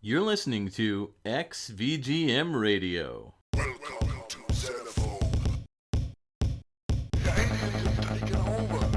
You're listening to XVGM Radio. Welcome to Xenophobe. Aliens taking over.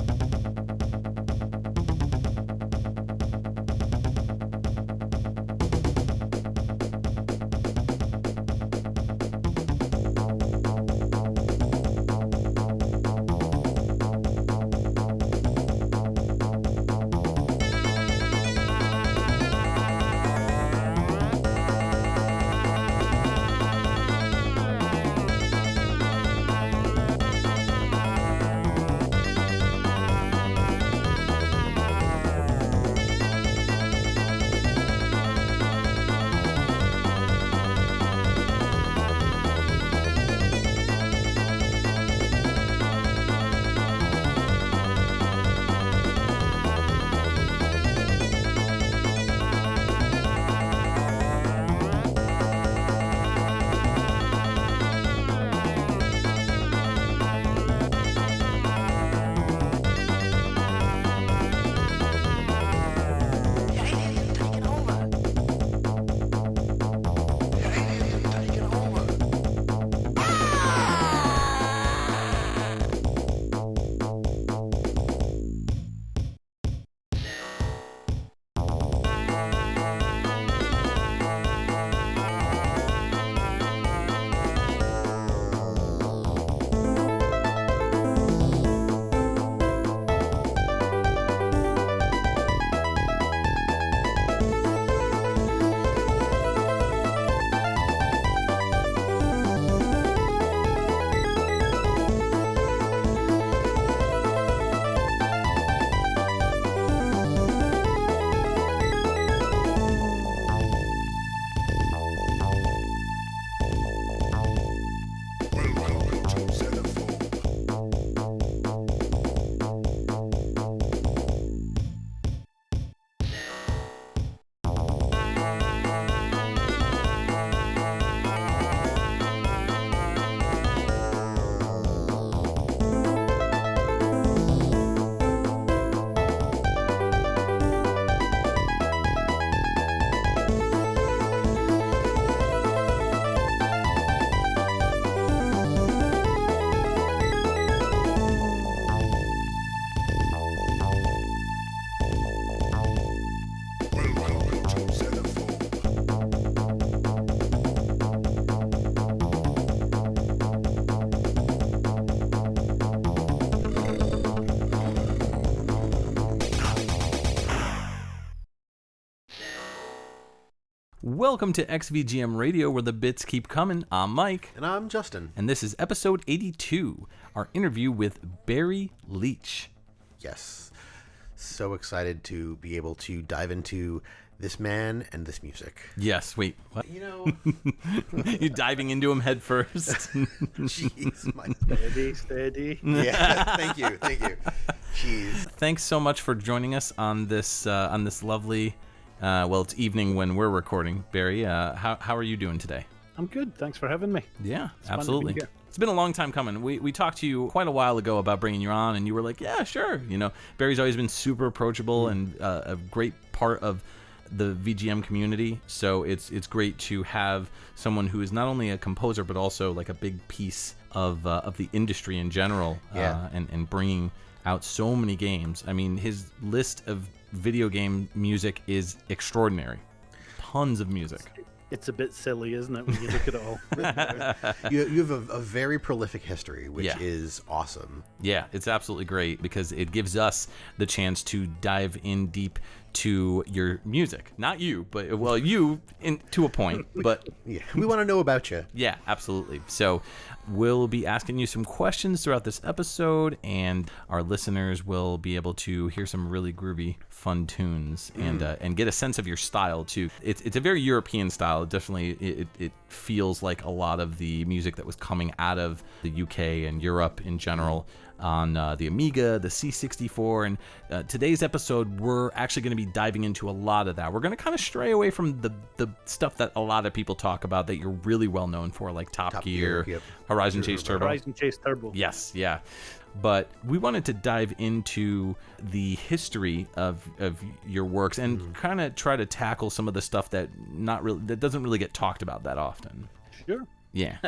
Welcome to XVGM Radio, where the bits keep coming. I'm Mike. And I'm Justin. And this is episode 82, our interview with Barry Leitch. Yes. So excited to be able to dive into this man and this music. Yes, wait, what? You know... You're diving into him head first. Jeez, my... Steady. Yeah, thank you. Jeez. Thanks so much for joining us on this lovely... well, it's evening when we're recording. Barry, how are you doing today? I'm good. Thanks for having me. Yeah, it's absolutely. Fun to be here. It's been a long time coming. We talked to you quite a while ago about bringing you on, and you were like, yeah, sure. You know, Barry's always been super approachable and a great part of the VGM community. So it's great to have someone who is not only a composer, but also like a big piece of the industry in general. Yeah. And bringing out so many games. I mean, his list of video game music is extraordinary. Tons of music. It's a bit silly, isn't it, when you look at it all? You have a very prolific history, which Yeah. is awesome. Yeah, it's absolutely great because it gives us the chance to dive in deep to your music. Not you, but, well, you to a point, but... Yeah, we want to know about you. Yeah, absolutely. So we'll be asking you some questions throughout this episode, and our listeners will be able to hear some really groovy, fun tunes and get a sense of your style, too. It's a very European style. Definitely, it feels like a lot of the music that was coming out of the UK and Europe in general. on the Amiga, the C64, and today's episode, we're actually going to be diving into a lot of that. We're going to kind of stray away from the stuff that a lot of people talk about that you're really well known for, like Top Gear, yep. Horizon Chase Turbo. Horizon Chase Turbo. Yes, yeah. But we wanted to dive into the history of your works and kind of try to tackle some of the stuff that doesn't really get talked about that often. Sure. Yeah.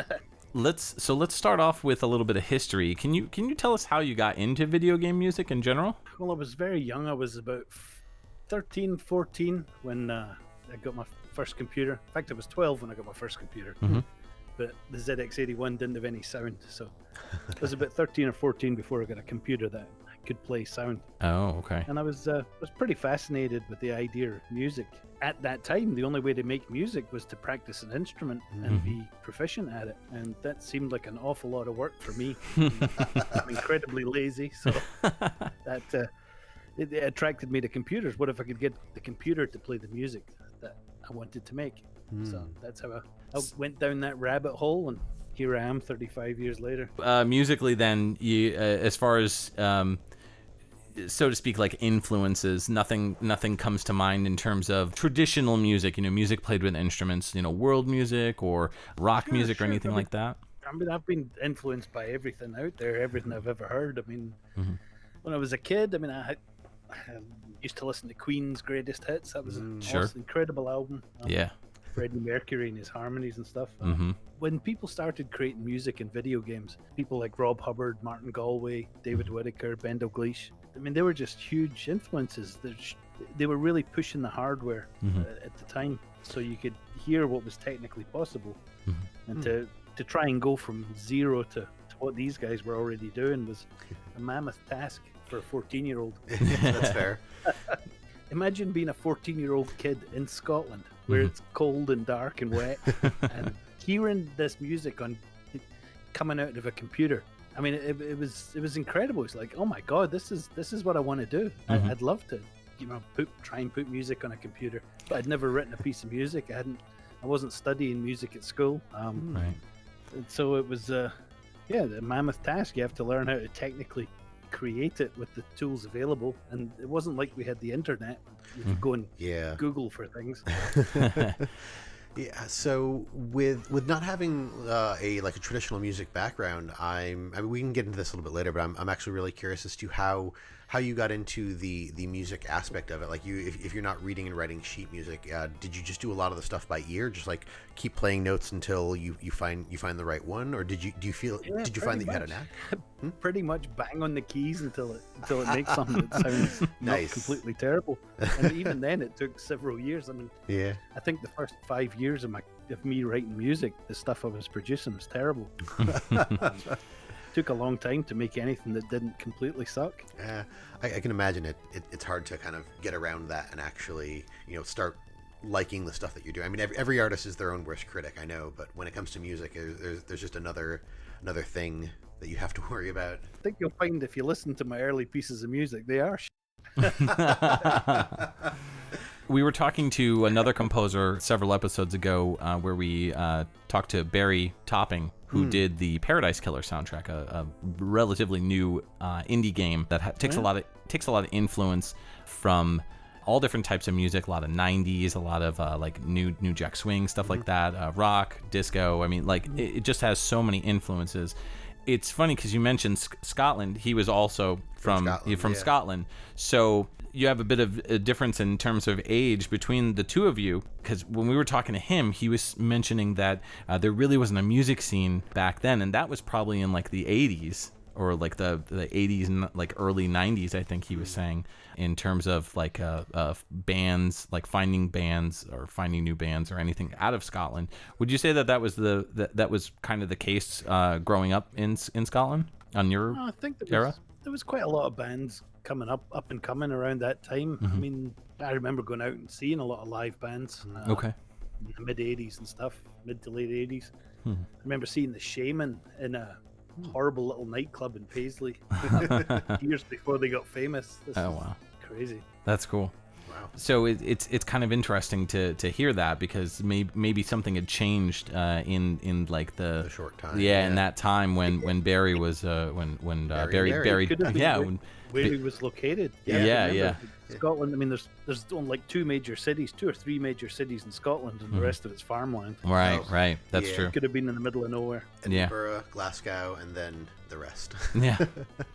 Let's start off with a little bit of history. Can you tell us how you got into video game music in general? Well, I was very young. I was about 13, 14 when I got my first computer. In fact, I was 12 when I got my first computer. But the ZX81 didn't have any sound, so I was about 13 or 14 before I got a computer that could play sound. Oh, okay. And I was pretty fascinated with the idea of music. At that time, the only way to make music was to practice an instrument and be proficient at it, and that seemed like an awful lot of work for me. I'm incredibly lazy, so that it attracted me to computers. What if I could get the computer to play the music that I wanted to make? So that's how I went down that rabbit hole, and here I am 35 years later. Musically, then, you, as far as so to speak, like influences, nothing comes to mind in terms of traditional music, music played with instruments, world music or rock music or anything like that? I mean, I've been influenced by everything out there, everything I've ever heard. I mean, when I was a kid, I used to listen to Queen's Greatest Hits. That was an incredible album. Yeah. Freddie Mercury and his harmonies and stuff. When people started creating music in video games, people like Rob Hubbard, Martin Galway, David Whittaker, Ben Dalglish, they were just huge influences. They were really pushing the hardware at the time, so you could hear what was technically possible. And to try and go from zero to what these guys were already doing was a mammoth task for a 14-year-old. That's fair. Imagine being a 14-year-old kid in Scotland, where it's cold and dark and wet, and hearing this music coming out of a computer. I mean, it was incredible. It's like, oh my god, this is what I want to do. I'd love to, try and put music on a computer. But I'd never written a piece of music. I wasn't studying music at school. Right. So it was, the mammoth task. You have to learn how to technically create it with the tools available, and it wasn't like we had the internet. You could go and Google for things. Yeah, so with not having a traditional music background, I mean we can get into this a little bit later, but I'm actually really curious as to how you got into the music aspect of it. Like if you're not reading and writing sheet music, did you just do a lot of the stuff by ear, just like keep playing notes until you find the right one, or did you find that you had a knack? Pretty much bang on the keys until it makes something that sounds not completely terrible. And even then, it took several years. I mean, I think the first 5 years of me writing music, the stuff I was producing was terrible. Took a long time to make anything that didn't completely suck. I can imagine it's hard to kind of get around that and actually start liking the stuff that you're doing. I mean, every artist is their own worst critic, I know, but when it comes to music, there's just another thing that you have to worry about. I think you'll find if you listen to my early pieces of music, they are We were talking to another composer several episodes ago where we talked to Barry Topping, who did the Paradise Killer soundtrack, a relatively new indie game that takes a lot of influence from all different types of music, a lot of 90s, a lot of like new jack swing, stuff like that, rock, disco. I mean, like it just has so many influences. It's funny because you mentioned Scotland. He was also from Scotland. So you have a bit of a difference in terms of age between the two of you, because when we were talking to him, he was mentioning that there really wasn't a music scene back then, and that was probably in like the 80s or like the 80s and like early 90s, I think he was saying, in terms of like bands, like finding bands or finding new bands or anything out of Scotland. Would you say that was that was kind of the case growing up in Scotland on your I think era? There was quite a lot of bands coming up and coming around that time. I mean, I remember going out and seeing a lot of live bands. In the mid 80s and stuff, mid to late 80s. I remember seeing the Shaman in a horrible little nightclub in Paisley years before they got famous. Wow, crazy. That's cool. Wow. So it's kind of interesting to hear that, because maybe something had changed in like the short time. in that time when Barry was when Barry Could have been where he was located. Yeah. Scotland. I mean, there's only like two or three major cities in Scotland, and the rest of it's farmland. Right. That's true. Could have been in the middle of nowhere. Edinburgh, Glasgow, and then the rest. Yeah.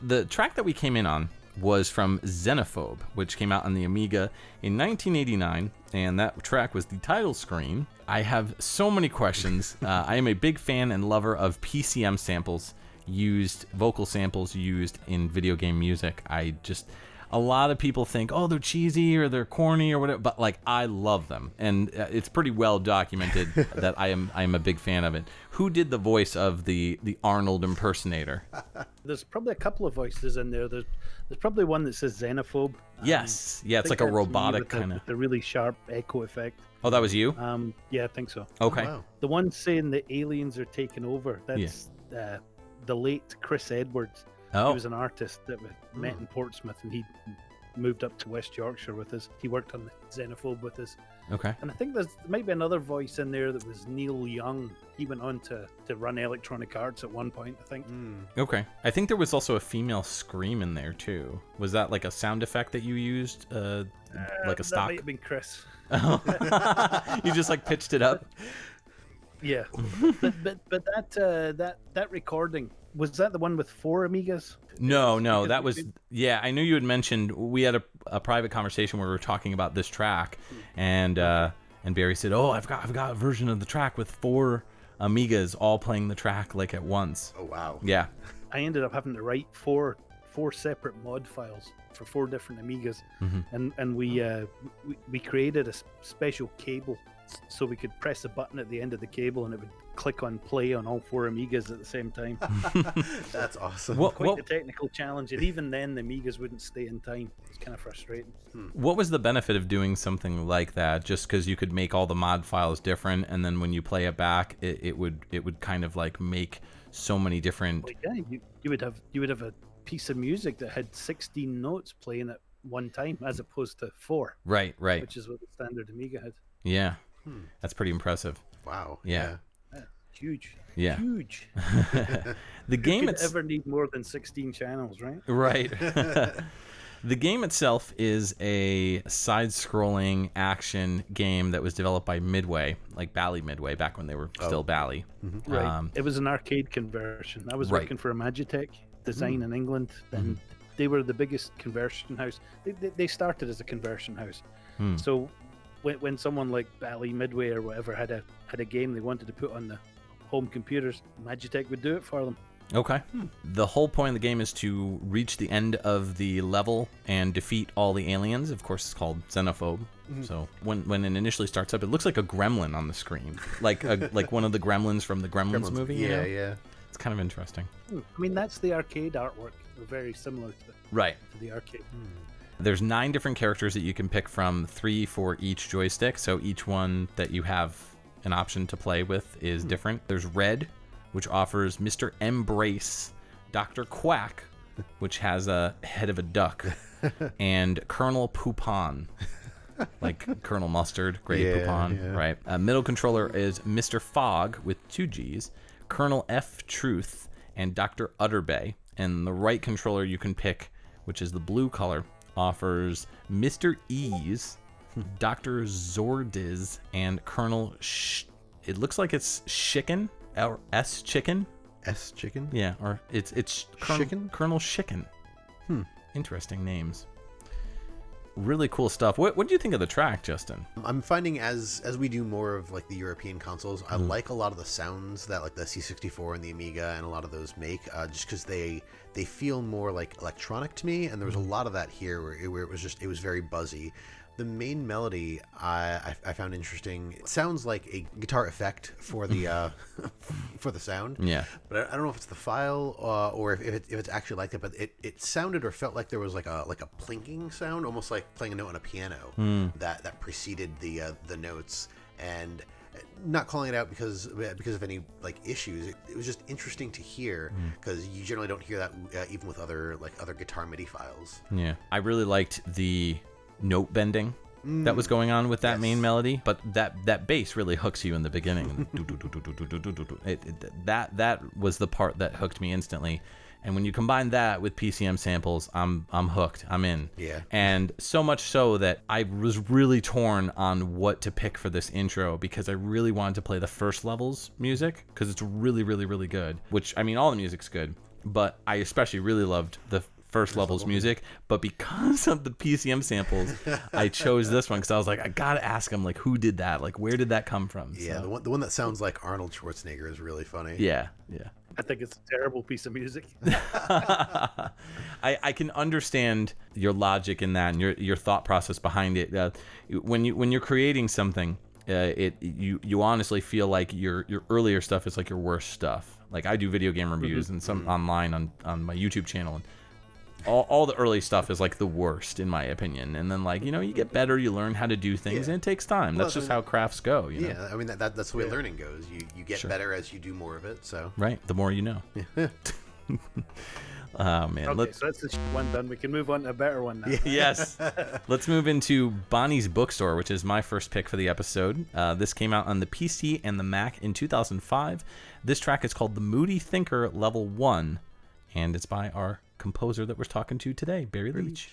The track that we came in on was from Xenophobe, which came out on the Amiga in 1989, and that track was the title screen. I have so many questions. I am a big fan and lover of PCM samples, vocal samples used in video game music. A lot of people think, oh, they're cheesy or they're corny or whatever, but like I love them, and it's pretty well documented that I am a big fan of it. Who did the voice of the Arnold impersonator? There's probably a couple of voices in there. There's probably one that says Xenophobe. Yes, it's like a robotic kind of. The really sharp echo effect. Oh, that was you? Yeah, I think so. Okay. Wow. The one saying the aliens are taking over. That's the late Chris Edwards. Oh. He was an artist that we met in Portsmouth, and he moved up to West Yorkshire with us. He worked on the Xenophobe with us. Okay. And I think there might be another voice in there that was Neil Young. He went on to run Electronic Arts at one point, I think. Okay. I think there was also a female scream in there too. Was that like a sound effect that you used, like a stock? That might have been Chris. You just like pitched it up. Yeah, but that recording, was that the one with 4 Amigas? No, that was I knew you had mentioned, we had a private conversation where we were talking about this track, and Barry said, "Oh, I've got a version of the track with 4 Amigas all playing the track like at once." Oh wow. Yeah. I ended up having to write four separate mod files for 4 different Amigas, and we created a special cable so we could press a button at the end of the cable and it would click on play on all 4 Amigas at the same time. That's awesome. Quite the technical challenge, and even then the Amigas wouldn't stay in time. It's kind of frustrating. What was the benefit of doing something like that? Just because you could make all the mod files different, and then when you play it back, it would kind of like make so many different. Well, yeah, you would have a piece of music that had 16 notes playing at one time, as opposed to 4. Right. Which is what the standard Amiga had. Yeah. That's pretty impressive. Wow. Yeah. Huge. Yeah. Huge. The game could ever need more than 16 channels, right? Right. The game itself is a side-scrolling action game that was developed by Midway, like Bally Midway, back when they were still Bally. Right. It was an arcade conversion. I was working for a Magitech design in England, and they were the biggest conversion house. They started as a conversion house. So when someone like Bally Midway or whatever had a game they wanted to put on the home computers, Magitech would do it for them. Okay. The whole point of the game is to reach the end of the level and defeat all the aliens. Of course, it's called Xenophobe. So when it initially starts up, it looks like a gremlin on the screen, like one of the gremlins from the Gremlins movie. Yeah, you know? yeah. It's kind of interesting. I mean, that's the arcade artwork. They're very similar Right. to the arcade. There's 9 different characters that you can pick from, 3 for each joystick. So each one that you have an option to play with is different. There's Red, which offers Mr. Embrace, Dr. Quack, which has a head of a duck, and Colonel Poupon, like Colonel Mustard, Grey Poupon, right? Middle controller is Mr. Fog with 2 G's, Colonel F. Truth, and Dr. Utterbay. And the right controller you can pick, which is the blue color, offers Mr. Ease, Dr. Zordiz, and Colonel it looks like it's Chicken, or S Chicken. S Chicken? Yeah, or it's Chicken? Colonel Chicken. Interesting names. Really cool stuff. What do you think of the track, Justin? I'm finding as we do more of like the European consoles, I like a lot of the sounds that like the C64 and the Amiga and a lot of those make, just because they feel more like electronic to me. And there was a lot of that here where it was very buzzy. The main melody I found interesting. It sounds like a guitar effect for the for the sound. Yeah. But I don't know if it's the file or if it's actually like that. But it sounded or felt like there was like a plinking sound, almost like playing a note on a piano that preceded the notes. And not calling it out because of any like issues. It was just interesting to hear because you generally don't hear that even with other guitar MIDI files. Yeah. I really liked the note bending that was going on with that main melody, but that bass really hooks you in the beginning. That was the part that hooked me instantly. And when you combine that with PCM samples, I'm hooked. I'm in. Yeah. And so much so that I was really torn on what to pick for this intro, because I really wanted to play the first level's music because it's really, really, really good. Which, I mean, all the music's good, but I especially really loved the first level's music. But because of the PCM samples, I chose this one because I was like, I gotta ask him, like, who did that? Like, where did that come from? Yeah, So, the one that sounds like Arnold Schwarzenegger is really funny. yeah. I think it's a terrible piece of music. I can understand your logic in that and your thought process behind it. When you're creating something, you honestly feel like your earlier stuff is like your worst stuff. Like, I do video game reviews and some online on my YouTube channel, and all the early stuff is like the worst in my opinion. And then, like, you get better, you learn how to do things, and it takes time. That's just how crafts go. You know? Yeah, I mean that's the way learning goes. You get better as you do more of it. So right, the more you know. Oh man. Okay, so that's the one done. We can move on to a better one now. Yes. Let's move into Bonnie's Bookstore, which is my first pick for the episode. This came out on the PC and the Mac in 2005. This track is called The Moody Thinker Level 1, and it's by our composer that we're talking to today, Barry Leitch.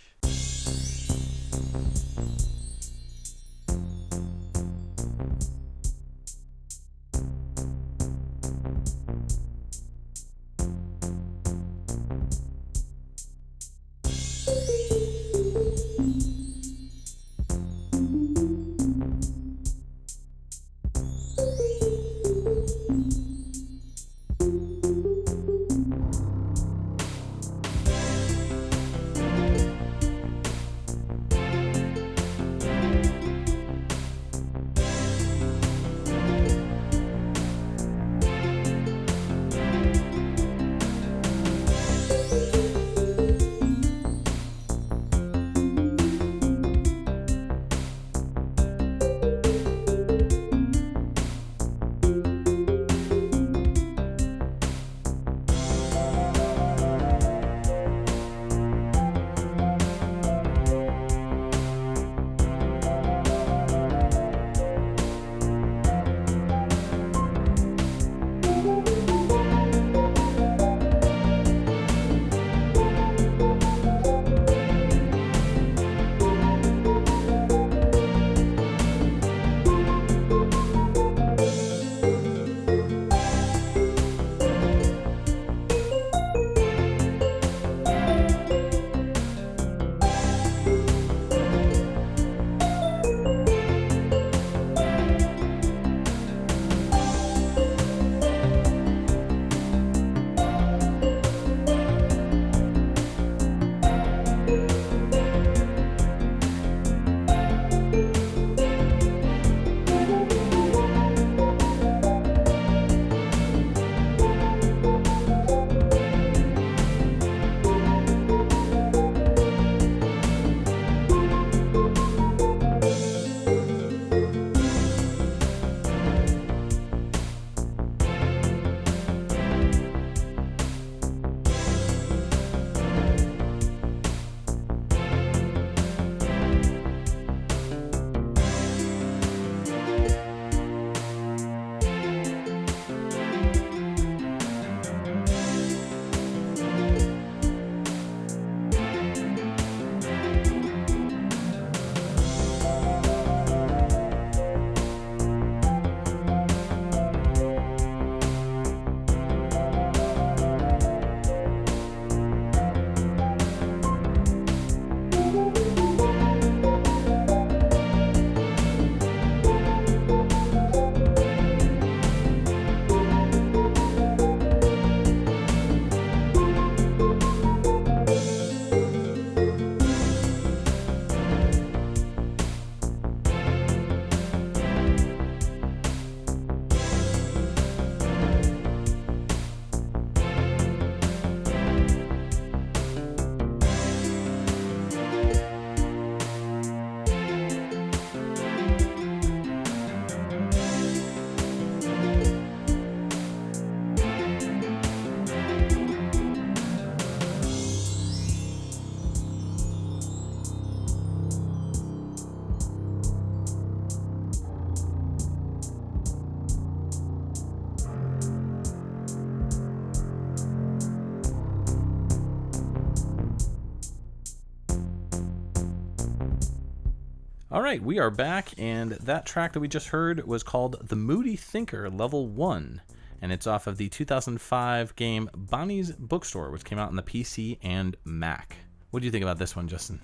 All right, we are back, and that track that we just heard was called The Moody Thinker Level 1, and it's off of the 2005 game Bonnie's Bookstore, which came out on the PC and Mac. What do you think about this one, Justin?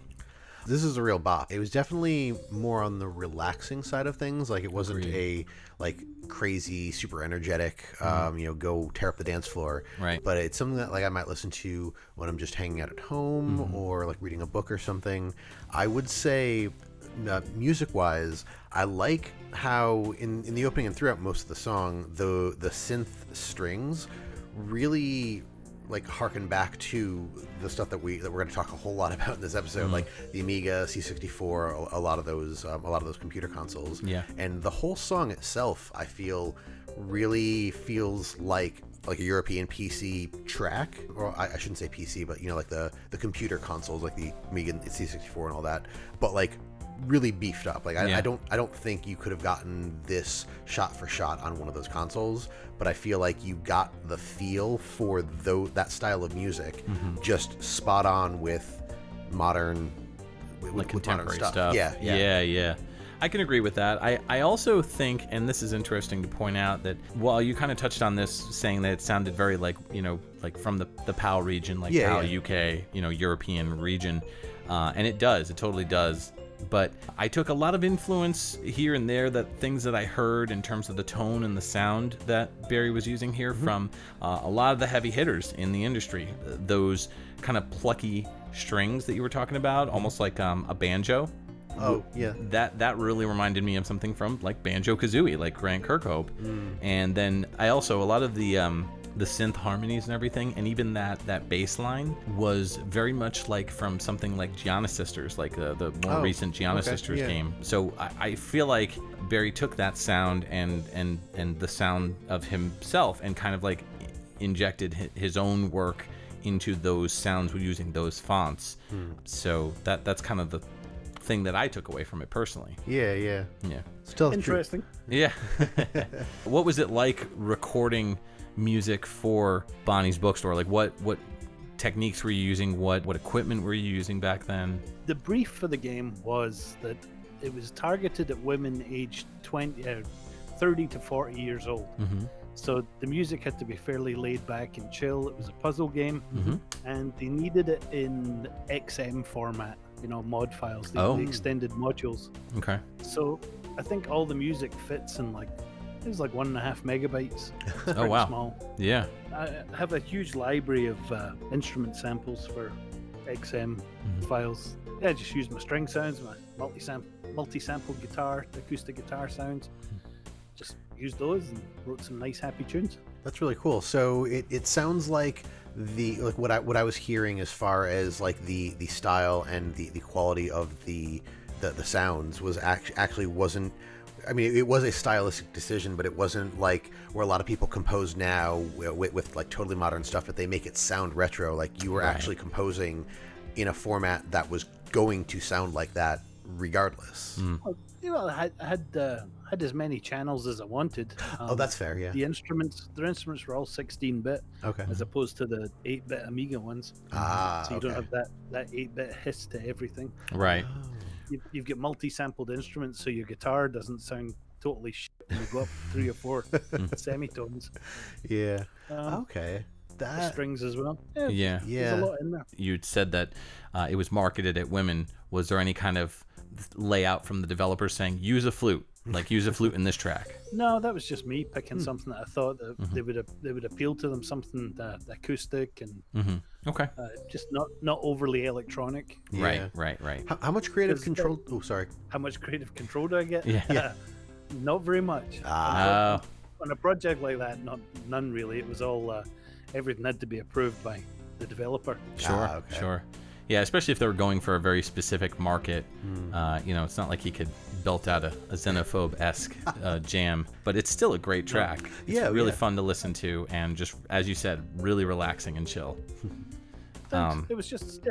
This is a real bop. It was definitely more on the relaxing side of things. Like, it wasn't a crazy, super energetic, go tear up the dance floor. Right. But it's something that I might listen to when I'm just hanging out at home or reading a book or something. I would say, music-wise, I like how in the opening and throughout most of the song, the synth strings really harken back to the stuff that we're going to talk a whole lot about in this episode, like the Amiga, C64, a lot of those computer consoles. Yeah. And the whole song itself, I feel, really feels like a European PC track, or I shouldn't say PC, but the computer consoles, like the Amiga and C64 and all that, but really beefed up. I don't think you could have gotten this shot for shot on one of those consoles, but I feel like you got the feel for that style of music just spot on with modern contemporary modern stuff. Yeah. I can agree with that. I also think, and this is interesting to point out, that while you kind of touched on this, saying that it sounded very from the PAL region, PAL UK, European region, and it totally does. But I took a lot of influence here and there, things that I heard in terms of the tone and the sound that Barry was using here from a lot of the heavy hitters in the industry. Those kind of plucky strings that you were talking about, almost like a banjo. Oh, yeah. That really reminded me of something from Banjo-Kazooie, like Grant Kirkhope. And then I also, a lot of the synth harmonies and everything, and even that bass line was very much from something like Gianna Sisters, the more recent Gianna Sisters game. So I feel like Barry took that sound and the sound of himself and kind of injected his own work into those sounds using those fonts. So that's kind of the thing that I took away from it personally. Yeah. Still interesting. Yeah. What was it like recording music for Bonnie's Bookstore? What techniques were you using? What equipment were you using back then? The brief for the game was that it was targeted at women aged 30 to 40 years old. So the music had to be fairly laid back and chill. It was a puzzle game, and they needed it in XM format, mod files, the extended modules. Okay. So I think all the music fits in it was 1.5 megabytes. It's Oh, wow. Small. Yeah. I have a huge library of instrument samples for XM files. Yeah, I just used my string sounds, my multi-sample guitar, acoustic guitar sounds. Just used those and wrote some nice happy tunes. That's really cool. So it sounds like what I was hearing as far as the style and the quality of the sounds was actually wasn't. I mean, it was a stylistic decision, but it wasn't where a lot of people compose now with totally modern stuff, but they make it sound retro. You were actually composing in a format that was going to sound like that regardless. Well, I had as many channels as I wanted. That's fair. Yeah. Their instruments were all 16-bit, Okay. as opposed to the 8-bit Amiga ones. So you don't have that 8-bit hiss to everything. Right. You've got multi-sampled instruments, so your guitar doesn't sound totally shit when you go up 3 or 4 semitones. Yeah. The strings as well. Yeah. There's a lot in there. You'd said that it was marketed at women. Was there any kind of layout from the developers saying use a flute, use a flute in this track? No, that was just me picking something that I thought that they would appeal to them, something that acoustic and Okay. just not overly electronic. Yeah. Right. How much creative control? Sorry. How much creative control do I get? Yeah. Not very much. On a project like that, none really. It was all everything had to be approved by the developer. Sure. Yeah, especially if they were going for a very specific market. It's not like he could belt out a xenophobe-esque jam, but it's still a great track. It's really fun to listen to, and just, as you said, really relaxing and chill. It was just,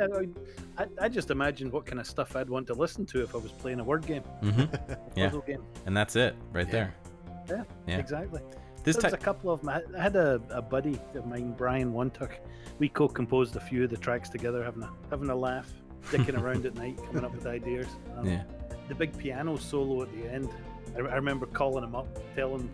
I just imagined what kind of stuff I'd want to listen to if I was playing a word game, a puzzle game. And that's it, right there. Yeah, exactly. There was a couple of them. I had a buddy of mine, Brian Wontuck. We co-composed a few of the tracks together, having a laugh, dicking around at night, coming up with ideas. the big piano solo at the end. I remember calling him up, telling him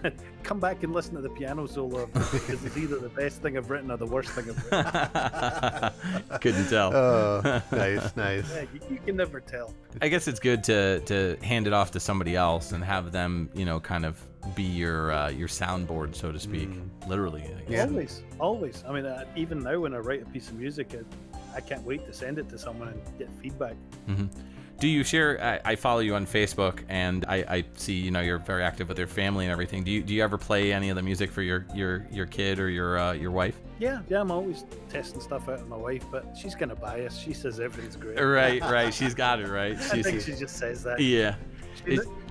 to come back and listen to the piano solo because it's either the best thing I've written or the worst thing I've written. Couldn't tell. Oh, nice. Yeah, you can never tell. I guess it's good to hand it off to somebody else and have them, kind of be your soundboard, so to speak, literally. I guess. Yeah. Always. I mean, even now when I write a piece of music, I can't wait to send it to someone and get feedback. Mm-hmm. Do you share? I follow you on Facebook, and I see you're very active with your family and everything. Do you ever play any of the music for your kid or your wife? Yeah, I'm always testing stuff out with my wife, but she's kind of biased. She says everything's great. Right. She's got it right. I think she just says that. Yeah.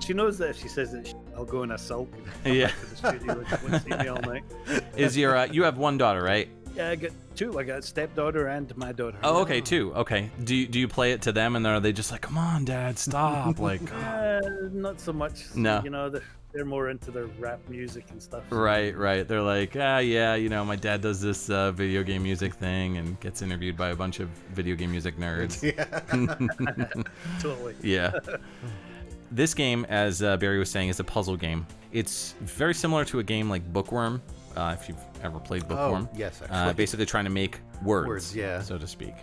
She knows that if she says it, I'll go in a sulk and come Yeah. back to the studio and she won't see me all night. Is your you have one daughter, right? Yeah, I got two. I got a stepdaughter and my daughter. Oh, okay, two. Okay. Do you play it to them, and are they just like, come on, Dad, stop? Like, Not so much. No. They're more into their rap music and stuff. Right. They're like, yeah, my dad does this video game music thing and gets interviewed by a bunch of video game music nerds. Totally. Yeah. This game, as Barry was saying, is a puzzle game. It's very similar to a game like Bookworm, if you've ever played Bookworm. Oh, yes, actually. Basically trying to make words, yeah. so to speak.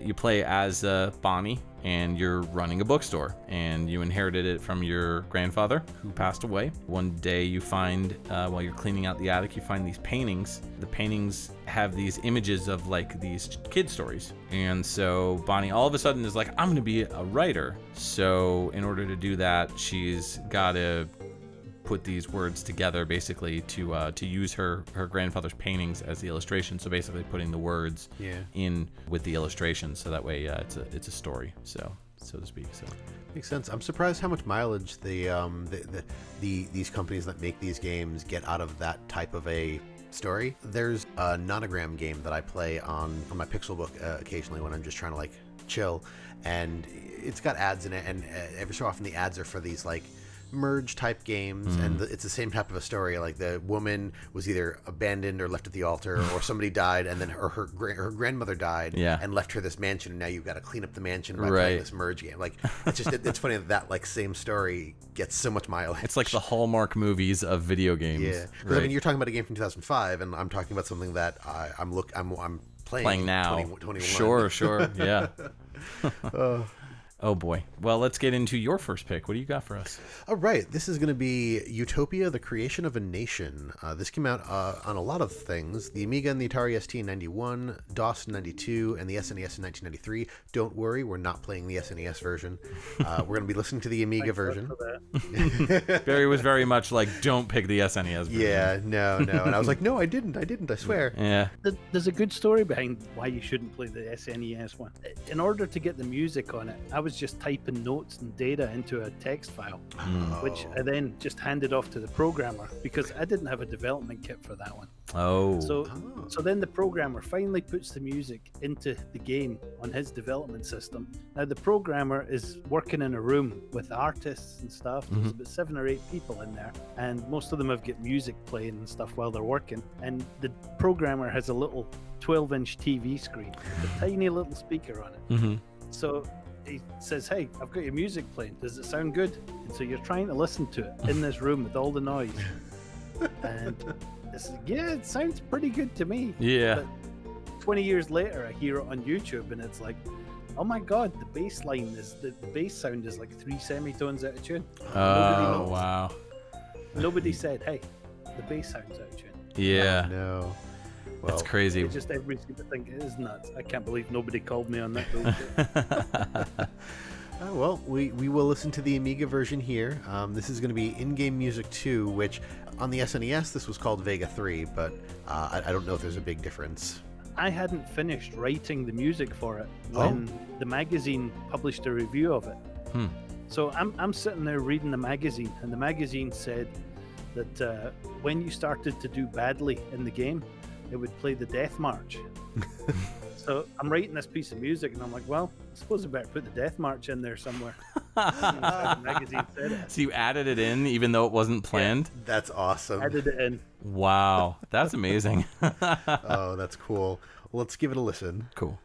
You play as Bonnie, and you're running a bookstore, and you inherited it from your grandfather, who passed away. One day you find, while you're cleaning out the attic, you find these paintings. The paintings have these images of like these kid stories. And so Bonnie all of a sudden is like, I'm going to be a writer. So in order to do that, she's got to put these words together basically to use her grandfather's paintings as the illustration. So basically putting the words in with the illustration, so that way it's a story, so to speak. So makes sense. I'm surprised how much mileage these companies that make these games get out of that type of a story. There's a nonogram game that I play on my Pixel Book occasionally when I'm just trying to like chill, and it's got ads in it, and every so often the ads are for these like merge type games, and it's the same type of a story. Like the woman was either abandoned or left at the altar, or somebody died, and then her grandmother died, and left her this mansion, and now you've got to clean up the mansion by playing this merge game. Like it's funny that like same story gets so much mileage. It's like the Hallmark movies of video games. Yeah, because I mean, you're talking about a game from 2005, and I'm talking about something that I'm playing now. 2021. Sure, yeah. Oh boy. Well, let's get into your first pick. What do you got for us? All right. This is going to be Utopia, the Creation of a Nation. This came out on a lot of things. The Amiga and the Atari ST in 91, DOS in 92, and the SNES in 1993. Don't worry, we're not playing the SNES version. We're going to be listening to the Amiga version. Barry was very much like, don't pick the SNES version. Yeah, no. And I was like, no, I didn't, I swear. Yeah. There's a good story behind why you shouldn't play the SNES one. In order to get the music on it, I was just typing notes and data into a text file, which I then just handed off to the programmer because I didn't have a development kit for that one. So then the programmer finally puts the music into the game on his development system. Now the programmer is working in a room with artists and stuff. There's about 7 or 8 people in there, and most of them have got music playing and stuff while they're working. And the programmer has a little 12-inch TV screen with a tiny little speaker on it. So he says, hey, I've got your music playing. Does it sound good? And so you're trying to listen to it in this room with all the noise. And it's, it sounds pretty good to me. Yeah. But 20 years later, I hear it on YouTube, and it's like, oh my God, the bass line is, the bass sound is like 3 semitones out of tune. Oh, wow. Nobody said, hey, the bass sound's out of tune. Yeah. No. Well, that's crazy. Just every single thing is nuts. I can't believe nobody called me on that. Well, we will listen to the Amiga version here. This is going to be in-game music 2, which on the SNES this was called Vega 3, but I don't know if there's a big difference. I hadn't finished writing the music for it when the magazine published a review of it. So I'm sitting there reading the magazine, and the magazine said that when you started to do badly in the game, it would play the Death March. So I'm writing this piece of music, and I'm like, well, I suppose I better put the Death March in there somewhere. The magazine said it. So you added it in even though it wasn't planned? Yeah, that's awesome. Added it in. Wow, that's amazing. Oh, that's cool. Well, let's give it a listen. Cool.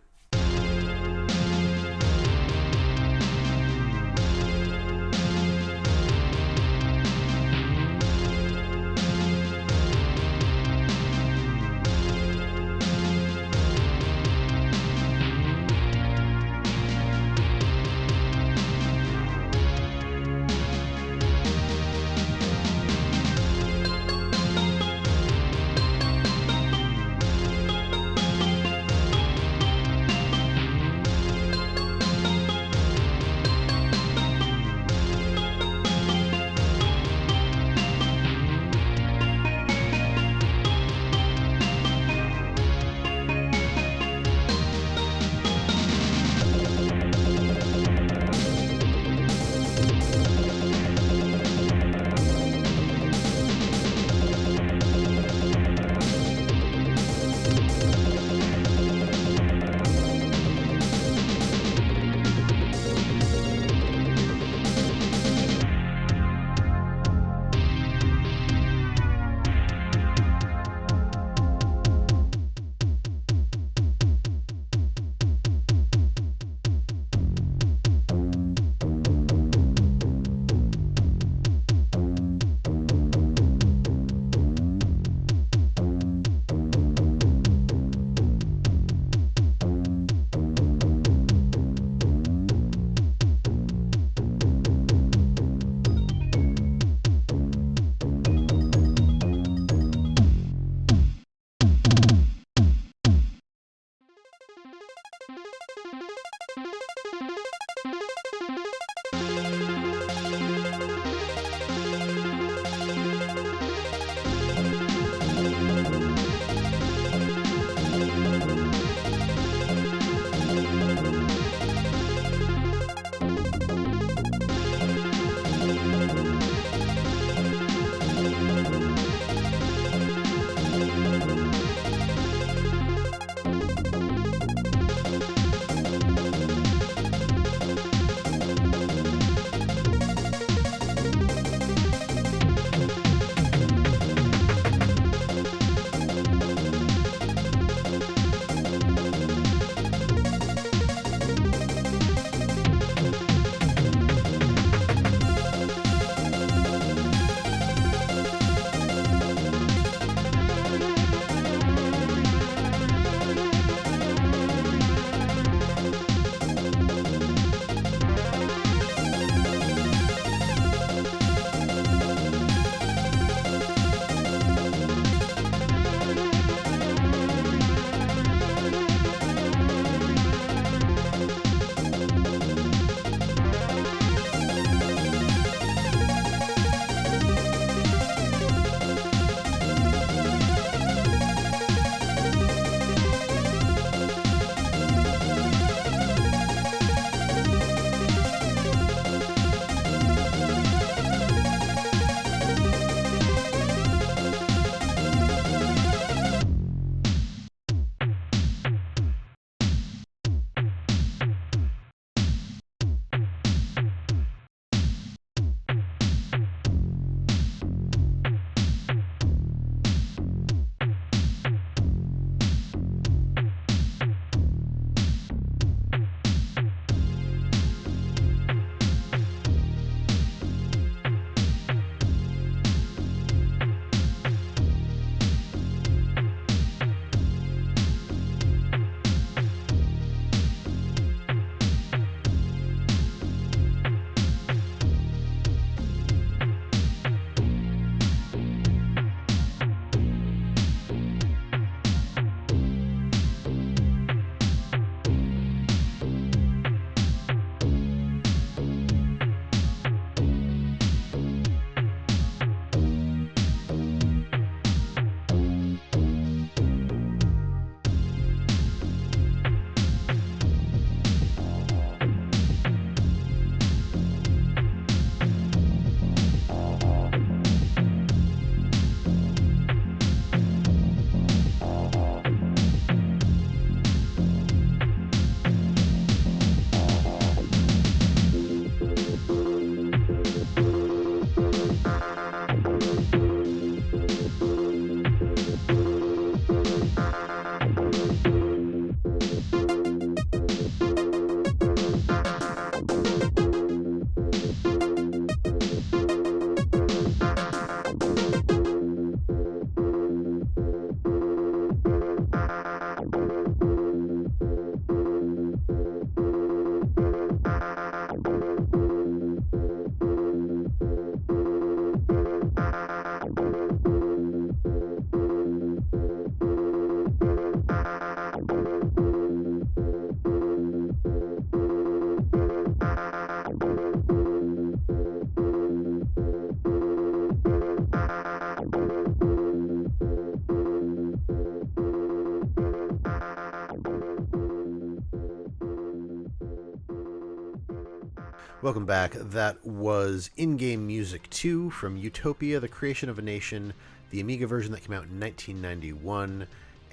Welcome back. That was In-Game Music 2 from Utopia, The Creation of a Nation, the Amiga version that came out in 1991.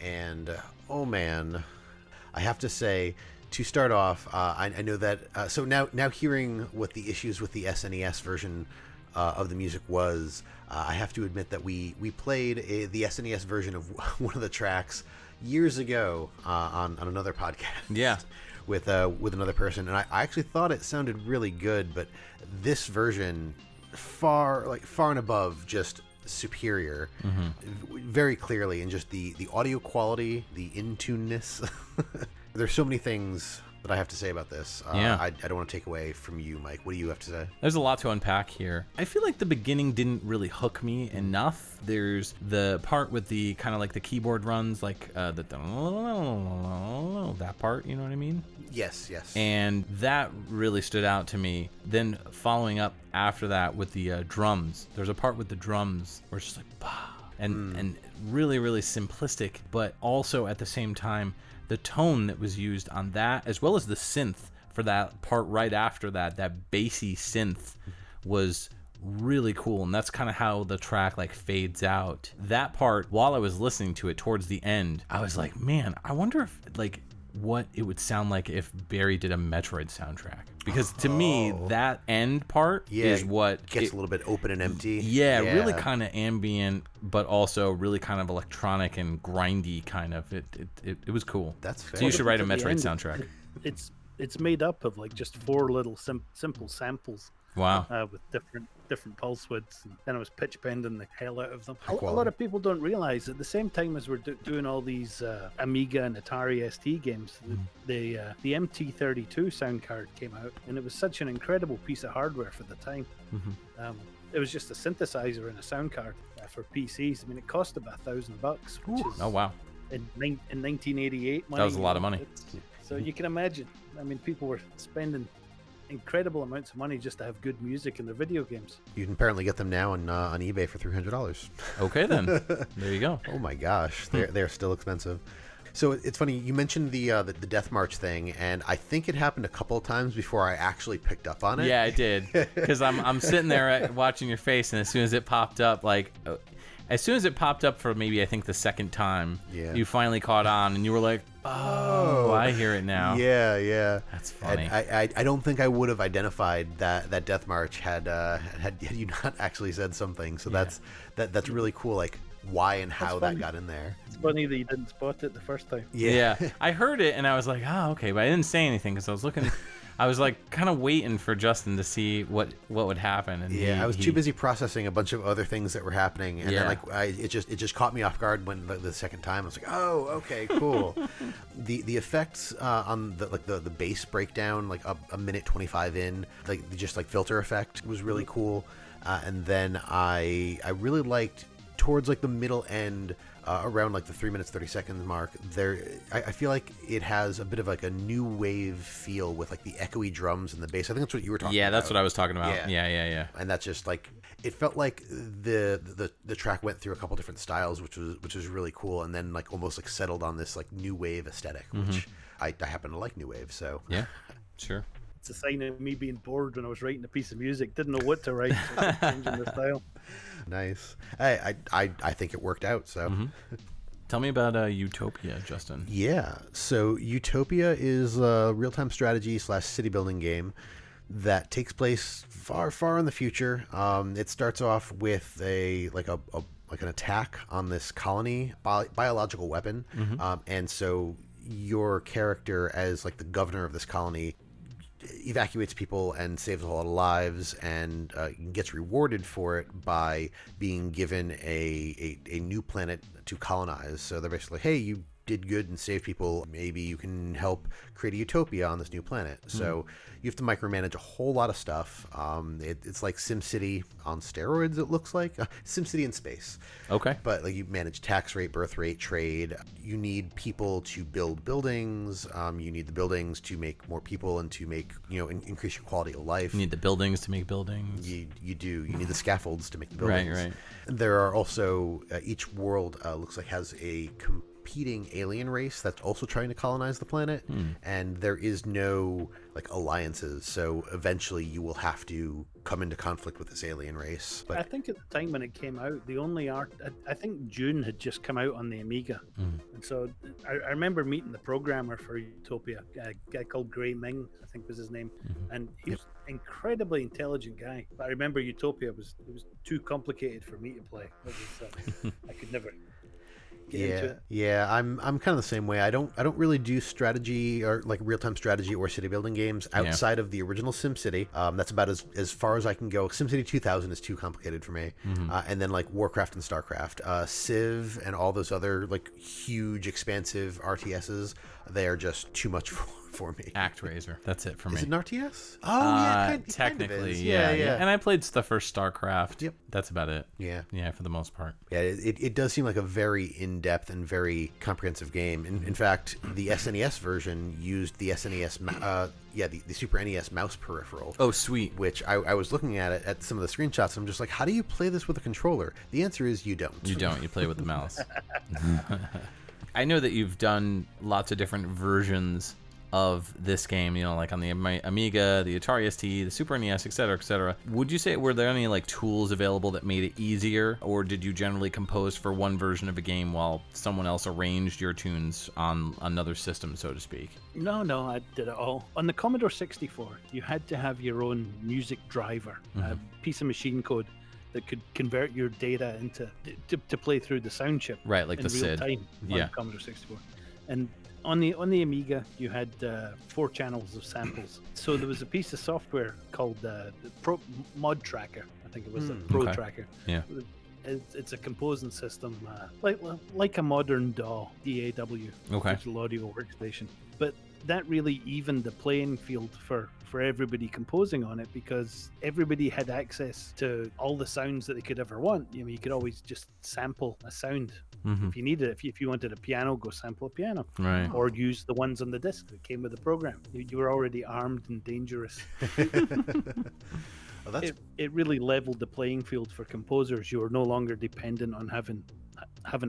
And, oh man, I have to say, to start off, I know that... so now hearing what the issues with the SNES version of the music was, I have to admit that we played the SNES version of one of the tracks years ago on another podcast. Yeah. With another person, and I actually thought it sounded really good, but this version far and above just superior, very clearly, and just the audio quality, the in-tuneness. There's so many things that I have to say about this. I don't want to take away from you, Mike. What do you have to say? There's a lot to unpack here. I feel like the beginning didn't really hook me enough. There's the part with the kind of like the keyboard runs, like that part, you know what I mean? Yes. And that really stood out to me. Then following up after that with the drums, there's a part with the drums where it's just like, bah, and really, really simplistic, but also at the same time, the tone that was used on that, as well as the synth for that part right after that bassy synth was really cool. And that's kind of how the track like fades out. That part, while I was listening to it towards the end, I was like, man, I wonder if like what it would sound like if Barry did a Metroid soundtrack. Because to me, that end part is what gets a little bit open and empty. Yeah, really kind of ambient, but also really kind of electronic and grindy kind of. It was cool. That's fair. So you should write a At the Metroid end, soundtrack. It's made up of like just 4 little simple samples. Wow. With different pulse widths, and then I was pitch bending the hell out of them. A quality. lot of people don't realize at the same time as we're doing all these Amiga and Atari ST games, the MT32 sound card came out, and it was such an incredible piece of hardware for the time. It was just a synthesizer and a sound card for PCs. I mean, it cost about $1,000, which is Oh wow. in 1988. That was a lot of money. So you can imagine. I mean, people were spending incredible amounts of money just to have good music in their video games. You can apparently get them now on eBay for $300. Okay then. There you go. Oh my gosh, they're still expensive. So it's funny you mentioned the Death March thing, and I think it happened a couple of times before I actually picked up on it. Yeah, I did. Because I'm sitting there watching your face, and as soon as it popped up, as soon as it popped up for maybe I think the second time, you finally caught on, and you were like, oh, I hear it now. Yeah. That's funny. And I don't think I would have identified that Death March had you not actually said something. So that's really cool. Like why and how that got in there. It's funny that you didn't spot it the first time. Yeah. I heard it and I was like, oh, okay, but I didn't say anything because I was looking. I was like kind of waiting for Justin to see what would happen. And I was too busy processing a bunch of other things that were happening, and then it just caught me off guard when the second time I was like, oh, okay, cool. the effects on the bass breakdown, like a minute 25 in, just filter effect was really cool, and then I really liked towards the middle end. Around the 3 minutes 30 seconds mark, I feel like it has a bit of a new wave feel with the echoey drums and the bass. I think that's what you were talking about. Yeah, that's what I was talking about. Yeah. And that's just it felt like the track went through a couple different styles, which was really cool, and then almost settled on this new wave aesthetic, which I happen to like new wave. So yeah, sure. It's a sign of me being bored when I was writing a piece of music. Didn't know what to write, so I was changing the style. Nice. I think it worked out. So, tell me about Utopia, Justin. Yeah. So Utopia is a real-time strategy / city building game that takes place far in the future. It starts off with an attack on this colony, biological weapon, and so your character as the governor of this colony evacuates people and saves a lot of lives, and gets rewarded for it by being given a new planet to colonize. So they're basically, hey, you did good and saved people, maybe you can help create a utopia on this new planet. So you have to micromanage a whole lot of stuff. It's like SimCity on steroids, it looks like. SimCity in space. Okay. But you manage tax rate, birth rate, trade. You need people to build buildings. You need the buildings to make more people and to make, increase your quality of life. You need the buildings to make buildings. You do. You need the scaffolds to make the buildings. Right. There are also, each world looks like has a competing alien race that's also trying to colonize the planet, and there is no like alliances. So eventually, you will have to come into conflict with this alien race. I But think at the time when it came out, the only art, I think June had just come out on the Amiga. And so I remember meeting the programmer for Utopia, a guy called Gray Ming, I think was his name. And he was an incredibly intelligent guy. But I remember Utopia it was too complicated for me to play. It was, I could never get into it. Yeah, I'm kind of the same way. I don't really do strategy or like real-time strategy or city building games outside of the original SimCity. That's about as far as I can go. SimCity 2000 is too complicated for me. And then like Warcraft and StarCraft, Civ and all those other like huge expansive RTSs, they are just too much for me. ActRaiser. That's it for me. Is it an RTS? Oh yeah, kind of technically, is. yeah. Yeah. And I played the first StarCraft. Yep. That's about it. Yeah. Yeah, for the most part. Yeah, it does seem like a very in-depth and very comprehensive game. In fact, the SNES version used the SNES, the Super NES mouse peripheral. Oh, sweet. Which I was looking at some of the screenshots. And I'm just like, how do you play this with a controller? The answer is you don't. You don't. You play with the mouse. I know that you've done lots of different versions of this game, you know, like on the Amiga, the Atari ST, the Super NES, etc., etc. Would you say, were there any like tools available that made it easier, or did you generally compose for one version of a game while someone else arranged your tunes on another system, so to speak? No, I did it all. On the Commodore 64, you had to have your own music driver, a piece of machine code that could convert your data into to play through the sound chip, right? Like in the real SID, time on the Commodore 64. And on the Amiga, you had 4 channels of samples. So there was a piece of software called the Mod Tracker. I think it was the Pro Tracker. Yeah. It's a composing system, like a modern DAW, digital audio workstation. But that really evened the playing field for everybody composing on it, because everybody had access to all the sounds that they could ever want. You know, you could always just sample a sound if you needed it. If you wanted a piano, go sample a piano, right? Or use the ones on the disc that came with the program. You were already armed and dangerous. Well, it really leveled the playing field for composers. You were no longer dependent on having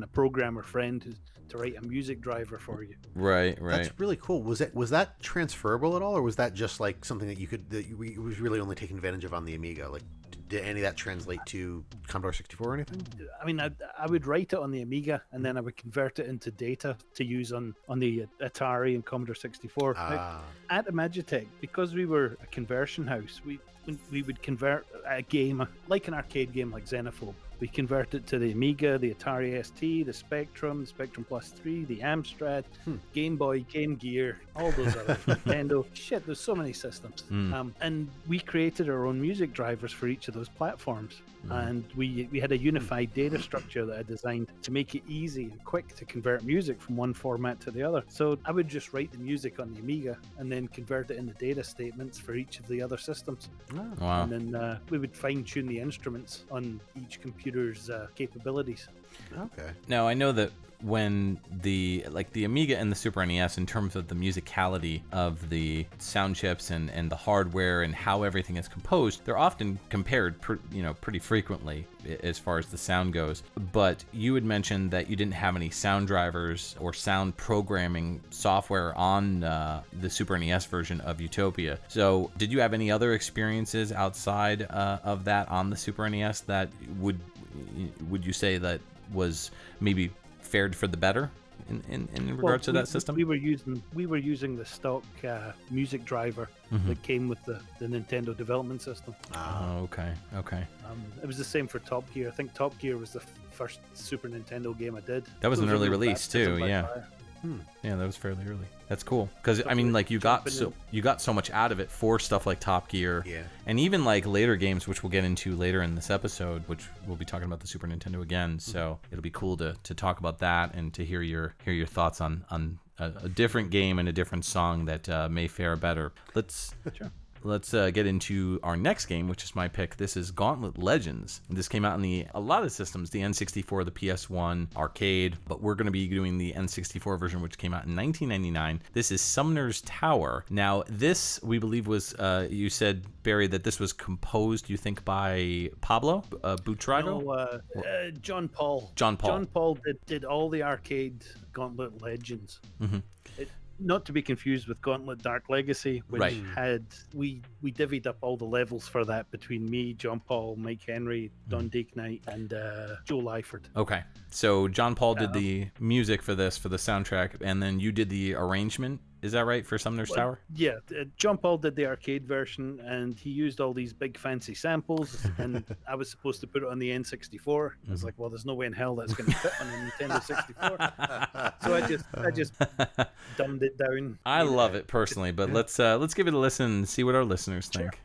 a programmer friend to write a music driver for you. Right. That's really cool. Was that transferable at all, or was that just like something that you was really only taking advantage of on the Amiga? Like, did any of that translate to Commodore 64 or anything? I mean, I would write it on the Amiga, and then I would convert it into data to use on the Atari and Commodore 64. At Imagitech, because we were a conversion house, we would convert a game, like an arcade game like Xenophobe. We convert it to the Amiga, the Atari ST, the Spectrum Plus 3, the Amstrad, Game Boy, Game Gear, all those other Nintendo. Shit, there's so many systems. And we created our own music drivers for each of those platforms. And we had a unified data structure that I designed to make it easy and quick to convert music from one format to the other. So I would just write the music on the Amiga and then convert it into data statements for each of the other systems. Wow. And then we would fine-tune the instruments on each computer's capabilities. Okay. Now, I know that when the Amiga and the Super NES, in terms of the musicality of the sound chips and the hardware and how everything is composed, they're often compared pretty frequently as far as the sound goes. But you had mentioned that you didn't have any sound drivers or sound programming software on the Super NES version of Utopia. So did you have any other experiences outside of that on the Super NES that would you say that was maybe fared for the better in regards to that system? We were using the stock music driver that came with the Nintendo development system. Oh, okay. It was the same for Top Gear. I think Top Gear was the first Super Nintendo game I did. That was an early release too, yeah. Fire. Yeah, that was fairly early. That's cool, because I mean, like you got so much out of it for stuff like Top Gear, and even like later games, which we'll get into later in this episode, which we'll be talking about the Super Nintendo again. So it'll be cool to talk about that and to hear your thoughts on a different game and a different song that may fare better. Let's let's get into our next game, which is my pick. This is Gauntlet Legends. This came out in a lot of systems, the N64, the PS1, arcade, but we're going to be doing the N64 version, which came out in 1999. This is Sumner's Tower. Now, this, we believe, was, you said, Barry, that this was composed, you think, by Pablo Buitrago? No, John Paul. John Paul. John Paul did all the arcade Gauntlet Legends. Mm-hmm. Not to be confused with Gauntlet Dark Legacy, which Right. had we divvied up all the levels for that between me, John Paul, Mike Henry, Don Dake Knight, and Joe Lyford. Okay, so John Paul did the music for this, for the soundtrack, and then you did the arrangement. Is that right, for Sumner's Tower? Yeah, John Paul did the arcade version, and he used all these big fancy samples, and I was supposed to put it on the N64. I was like, well, there's no way in hell that's going to fit on a Nintendo 64. So I just dumbed it down. I love it personally, but let's give it a listen and see what our listeners think.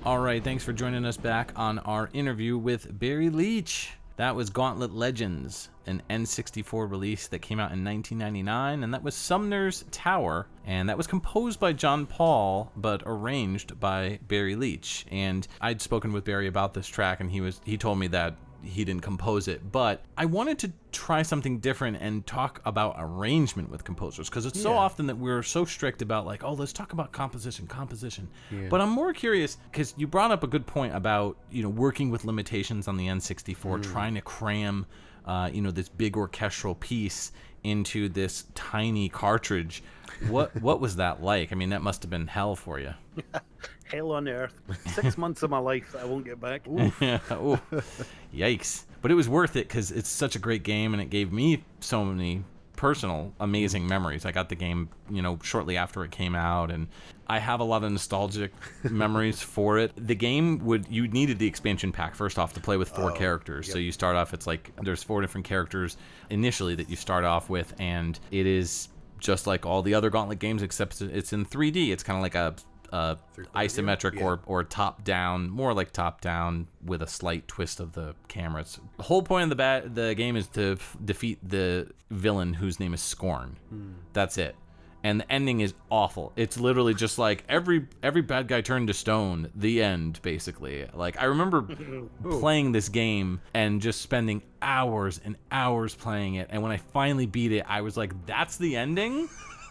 All right, thanks for joining us back on our interview with Barry Leitch. That was Gauntlet Legends, an N64 release that came out in 1999, and that was Sumner's Tower, and that was composed by John Paul, but arranged by Barry Leitch. And I'd spoken with Barry about this track, and he told me that he didn't compose it, but I wanted to try something different and talk about arrangement with composers, because it's so often that we're so strict about like, oh, let's talk about composition. But I'm more curious, because you brought up a good point about, working with limitations on the N64, trying to cram this big orchestral piece into this tiny cartridge. What was that like? I mean, that must have been hell for you. Hell on earth. 6 months of my life I won't get back. Yeah. Ooh. Yikes. But it was worth it because it's such a great game, and it gave me so many personal amazing memories. I got the game, shortly after it came out, and I have a lot of nostalgic memories for it. The game you needed the expansion pack first off to play with 4 characters. So you start off, it's like there's 4 different characters initially that you start off with, and it is just like all the other Gauntlet games, except it's in 3D. It's kind of like a isometric or top down, more like top down with a slight twist of the cameras. The whole point of the game is to defeat the villain whose name is Scorn. That's it. And the ending is awful. It's literally just like every bad guy turned to stone. The end, basically. Like, I remember playing this game and just spending hours and hours playing it. And when I finally beat it, I was like, "That's the ending."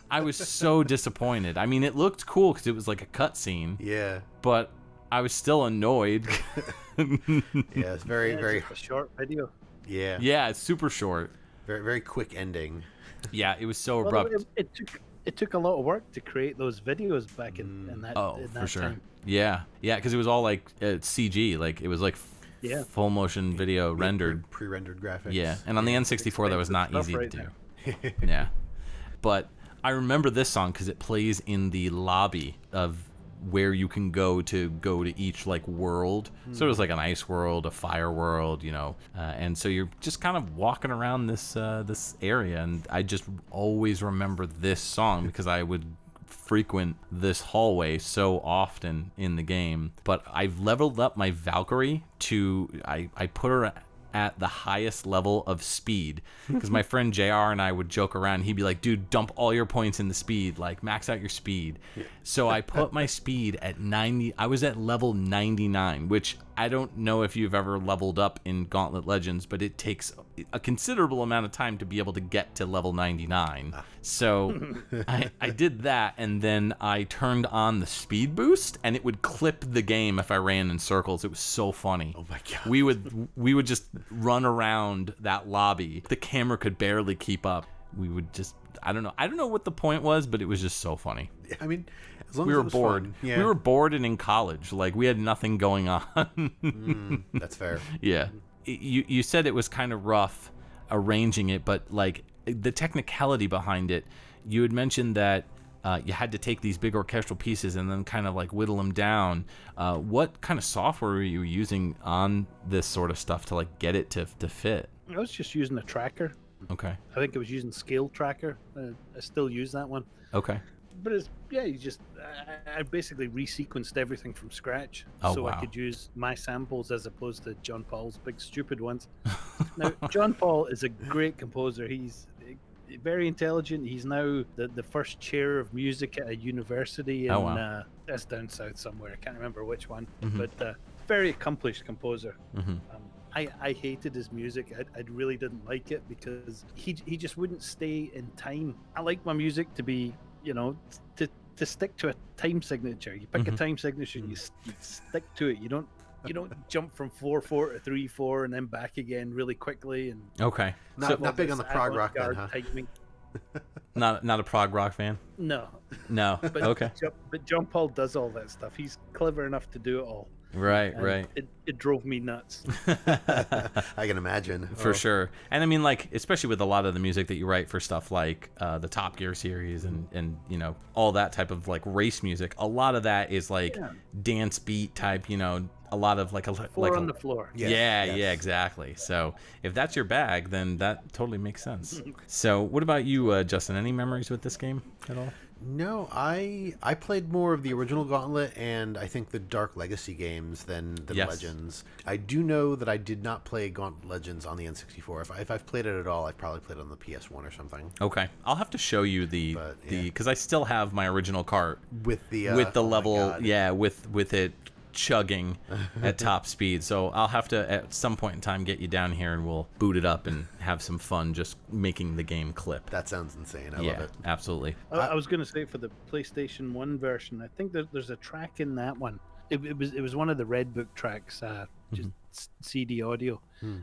I was so disappointed. I mean, it looked cool because it was like a cutscene. Yeah. But I was still annoyed. Yeah, it's very just a short video. Yeah. Yeah, it's super short. Very quick ending. Yeah, it was so Well, abrupt. it took a lot of work to create those videos back in that. Oh, in that for sure. time. Yeah, because it was all like CG, like it was like full motion video rendered. Pre-rendered graphics. Yeah, and on the N64 that was not Expensive easy stuff to right do. Yeah, but I remember this song because it plays in the lobby of where you can go to each like world. So it was like an ice world, a fire world, and so you're just kind of walking around this area, and I just always remember this song because I would frequent this hallway so often in the game. But I've leveled up my Valkyrie to I put her at the highest level of speed because my friend JR and I would joke around. He'd be like, "Dude, dump all your points in the speed, like max out your speed." So I put my speed at 90. I was at level 99, which I don't know if you've ever leveled up in Gauntlet Legends, but it takes a considerable amount of time to be able to get to level 99. So I did that, and then I turned on the speed boost, and it would clip the game if I ran in circles. It was so funny. Oh my god. We would just run around that lobby. The camera could barely keep up. We would just I don't know what the point was, but it was just so funny. I mean, as long We as were it was bored. fun. Yeah. We were bored and in college. Like, we had nothing going on. That's fair. Yeah. You said it was kind of rough arranging it, but like the technicality behind it, you had mentioned that you had to take these big orchestral pieces and then kind of like whittle them down. What kind of software were you using on this sort of stuff to like get it to fit? I was just using a tracker. Okay. I think I was using Scale Tracker. I still use that one. Okay. But I basically resequenced everything from scratch, Oh, so wow. I could use my samples as opposed to John Paul's big stupid ones. Now, John Paul is a great composer. He's very intelligent. He's now the first chair of music at a university in Oh, wow. that's down south somewhere. I can't remember which one, but very accomplished composer. I hated his music. I really didn't like it because he just wouldn't stay in time. I like my music to be, to stick to a time signature. You pick a time signature and you stick to it. You don't jump from 4/4 to 3/4 and then back again really quickly. And Okay. Not big on the prog rock then, avant-garde huh? timing. Not a prog rock fan? No, No. but Okay. but John Paul does all that stuff. He's clever enough to do it all. Right, And right. It drove me nuts. I can imagine. For sure. And I mean, like, especially with a lot of the music that you write for stuff like the Top Gear series and all that type of like race music, a lot of that is like dance beat type, a lot of like On the floor. Yeah, exactly. So if that's your bag, then that totally makes sense. So what about you, Justin? Any memories with this game at all? No, I played more of the original Gauntlet and I think the Dark Legacy games than Yes. Legends. I do know that I did not play Gauntlet Legends on the N64. If I've played it at all, I've probably played it on the PS1 or something. Okay, I'll have to show you the because I still have my original cart With the with the oh my level, God. with it chugging at top speed. So I'll have to at some point in time get you down here and we'll boot it up and have some fun just making the game clip. That sounds insane. I love it. Absolutely. I was going to say for the PlayStation 1 version, I think there's a track in that one. It was one of the Red Book tracks, just CD audio,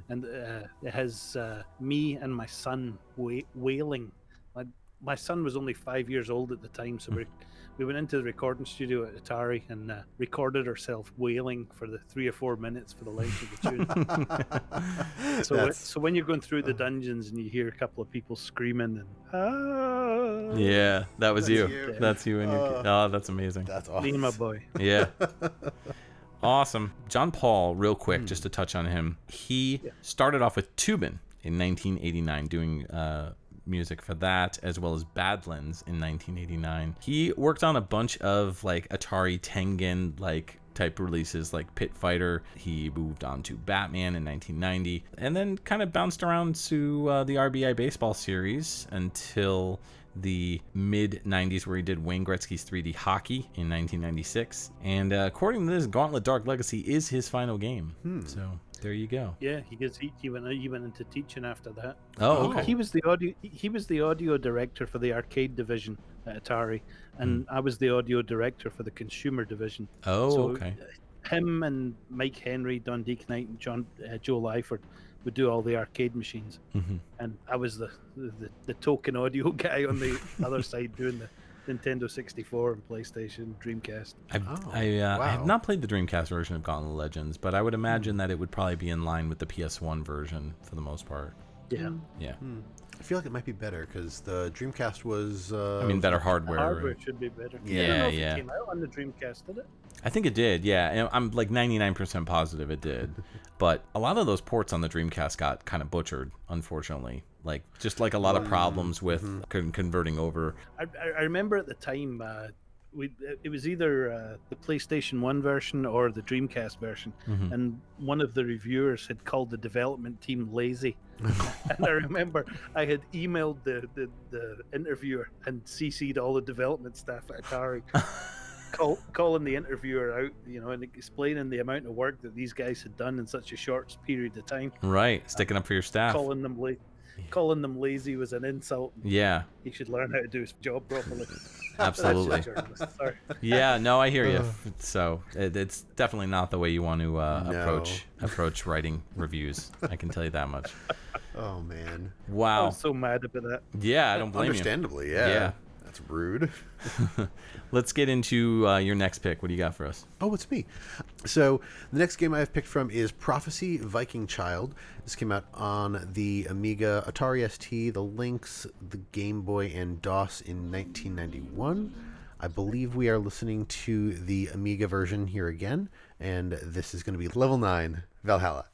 and it has me and my son wailing. my son was only 5 years old at the time, so we went into the recording studio at Atari and recorded ourselves wailing for the 3 or 4 minutes for the length of the tune. So when you're going through the dungeons and you hear a couple of people screaming and Yeah, that was you. you. That's you and your kid. Oh, that's amazing. That's me and my awesome. boy. Yeah. Awesome. John Paul, real quick, just to touch on him. He started off with Tubin in 1989, doing music for that, as well as Badlands in 1989. He worked on a bunch of like Atari Tengen like type releases like Pit Fighter. He moved on to Batman in 1990, and then kind of bounced around to the RBI baseball series until the mid 90s, where he did Wayne Gretzky's 3D hockey in 1996. And according to this, Gauntlet Dark Legacy is his final game. So there you go. Yeah, he went into teaching after that. Oh, okay. He was the audio director for the arcade division at Atari, and I was the audio director for the consumer division. Oh, So, okay. Him and Mike Henry, Don Deek Knight, and Joe Lyford would do all the arcade machines, and I was the token audio guy on the other side doing the Nintendo 64 and PlayStation, Dreamcast. I have not played the Dreamcast version of Gauntlet Legends, but I would imagine that it would probably be in line with the PS1 version for the most part. Yeah. Yeah. I feel like it might be better because the Dreamcast was. I mean, better hardware. Hardware should be better. Yeah, I don't know if yeah. it came out on the Dreamcast, did it? I think it did, yeah. And I'm like 99% positive it did. But a lot of those ports on the Dreamcast got kind of butchered, unfortunately. Like, just like a lot of problems with converting over. I remember at the time, it was either the PlayStation 1 version or the Dreamcast version, and one of the reviewers had called the development team lazy. And I remember I had emailed the interviewer and CC'd all the development staff at Atari, calling the interviewer out, and explaining the amount of work that these guys had done in such a short period of time. Right, sticking up for your staff. Calling them lazy was an insult. Yeah. He should learn how to do his job properly. Absolutely. Sorry. Yeah, no, I hear you. So it's definitely not the way you want to approach writing reviews. I can tell you that much. Oh man. I Wow. was so mad about that. Yeah, I don't blame you. Understandably, yeah. Yeah. That's rude. Let's get into your next pick. What do you got for us? Oh, it's me. So the next game I've picked from is Prophecy Viking Child. This came out on the Amiga, Atari ST, the Lynx, the Game Boy, and DOS in 1991. I believe we are listening to the Amiga version here again, and this is going to be Level 9, Valhalla.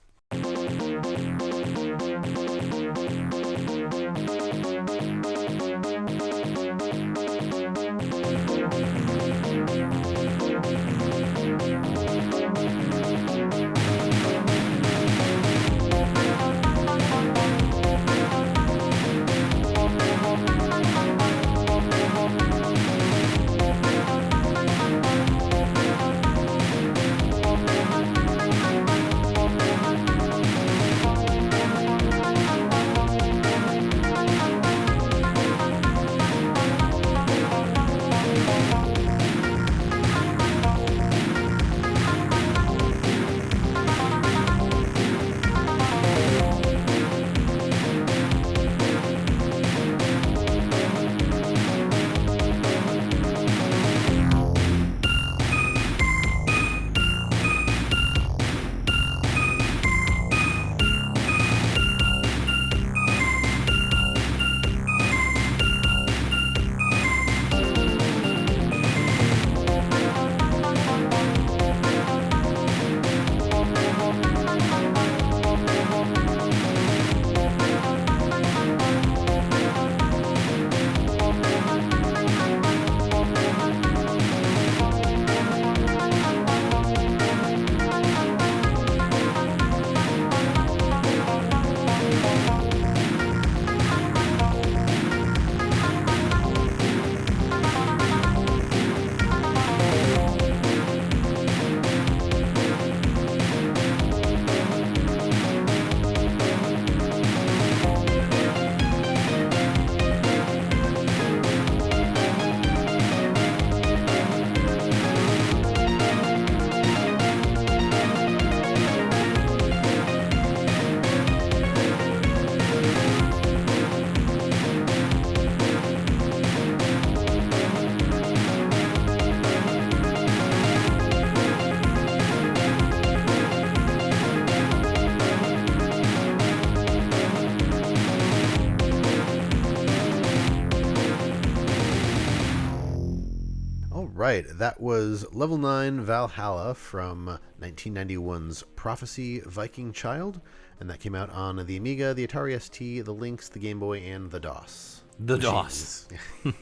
right, that was Level 9 Valhalla from 1991's Prophecy Viking Child, and that came out on the Amiga, the Atari ST, the Lynx, the Game Boy, and the DOS. The machines. DOS.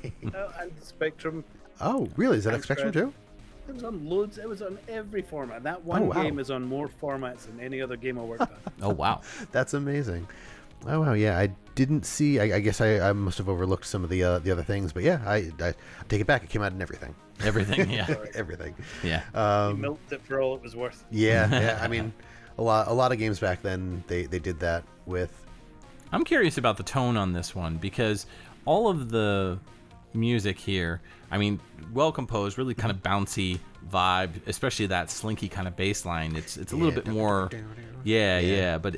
And Spectrum. Oh, really? Is that on Spectrum too? It was on loads. It was on every format. That one wow. game is on more formats than any other game I worked on. Oh, wow. That's amazing. Oh, wow, yeah, I didn't see, I guess I must have overlooked some of the other things, but yeah, I take it back, it came out in everything. Everything, yeah. Everything. Yeah. You milked it for all it was worth. Yeah, I mean, a lot of games back then, they did that with. I'm curious about the tone on this one, because all of the music here, I mean, well composed, really kind of bouncy vibe, especially that slinky kind of bass line. It's a little bit more, yeah, but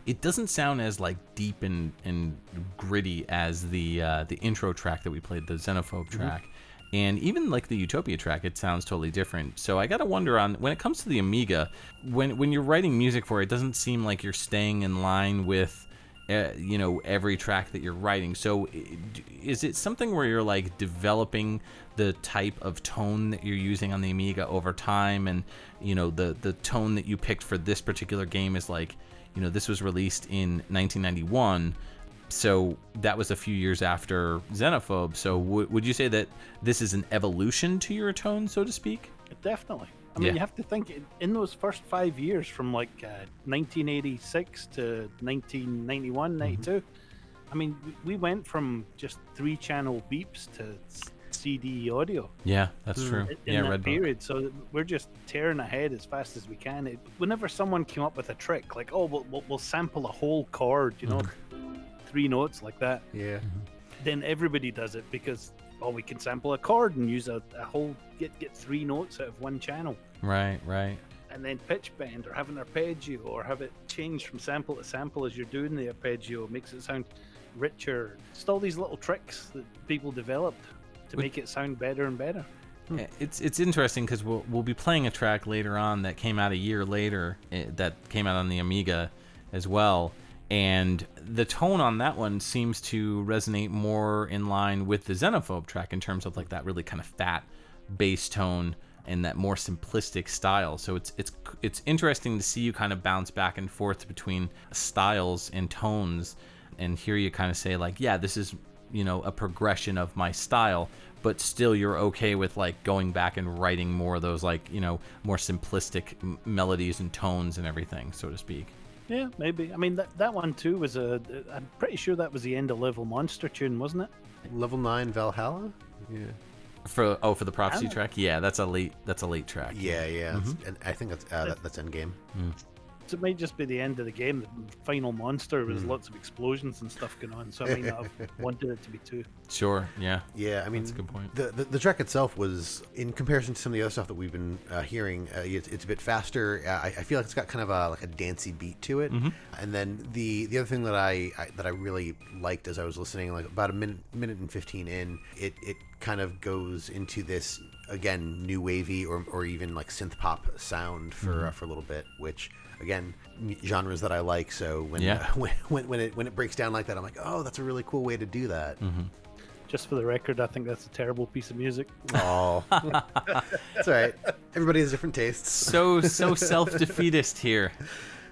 it doesn't sound as like deep and gritty as the intro track that we played, the Xenophobe track. And even like the Utopia track, it sounds totally different. So I gotta wonder, on when it comes to the Amiga, when you're writing music for it, it doesn't seem like you're staying in line with every track that you're writing. So is it something where you're like developing the type of tone that you're using on the Amiga over time, and the tone that you picked for this particular game is like, this was released in 1991, so that was a few years after Xenophobe. So would you say that this is an evolution to your tone, so to speak? Definitely. I mean, you have to think, in those first 5 years, from like 1986 to 1991, 92, I mean, we went from just 3-channel beeps to CD audio. Yeah, that's true. In that period. So we're just tearing ahead as fast as we can. Whenever someone came up with a trick, like, oh, we'll sample a whole chord, 3 notes like that. Yeah. Then everybody does it because, we can sample a chord and use a whole, get 3 notes out of one channel. Right. And then pitch bend, or have an arpeggio, or have it change from sample to sample as you're doing the arpeggio, makes it sound richer. Just all these little tricks that people developed to make it sound better and better. It's interesting because we'll be playing a track later on that came out a year later, that came out on the Amiga as well. And the tone on that one seems to resonate more in line with the Xenophobe track in terms of like that really kind of fat bass tone and that more simplistic style. So it's interesting to see you kind of bounce back and forth between styles and tones, and hear you kind of say like, yeah, this is a progression of my style, but still you're okay with like going back and writing more of those like more simplistic melodies and tones and everything, so to speak. Yeah, maybe. I mean, that one too was I'm pretty sure that was the End of Level Monster tune, wasn't it? Level 9 Valhalla? Yeah. For the Prophecy track? Yeah, that's a late track. Yeah. And I think that's Endgame. So it might just be the end of the game. The final monster was lots of explosions and stuff going on, so I may not have wanted it to be too. Sure, yeah. Yeah, I mean, that's a good point. The track itself was, in comparison to some of the other stuff that we've been hearing, it's a bit faster. I feel like it's got kind of like a dancey beat to it. And then the other thing that I really liked as I was listening, like about a minute and 15 in, it kind of goes into this, again, new wavy or even like synth pop sound for a little bit, which, again, genres that I like. So when it breaks down like that, I'm like, oh, that's a really cool way to do that. Just for the record, I think that's a terrible piece of music. Oh, that's all right. Everybody has different tastes. So self-defeatist here,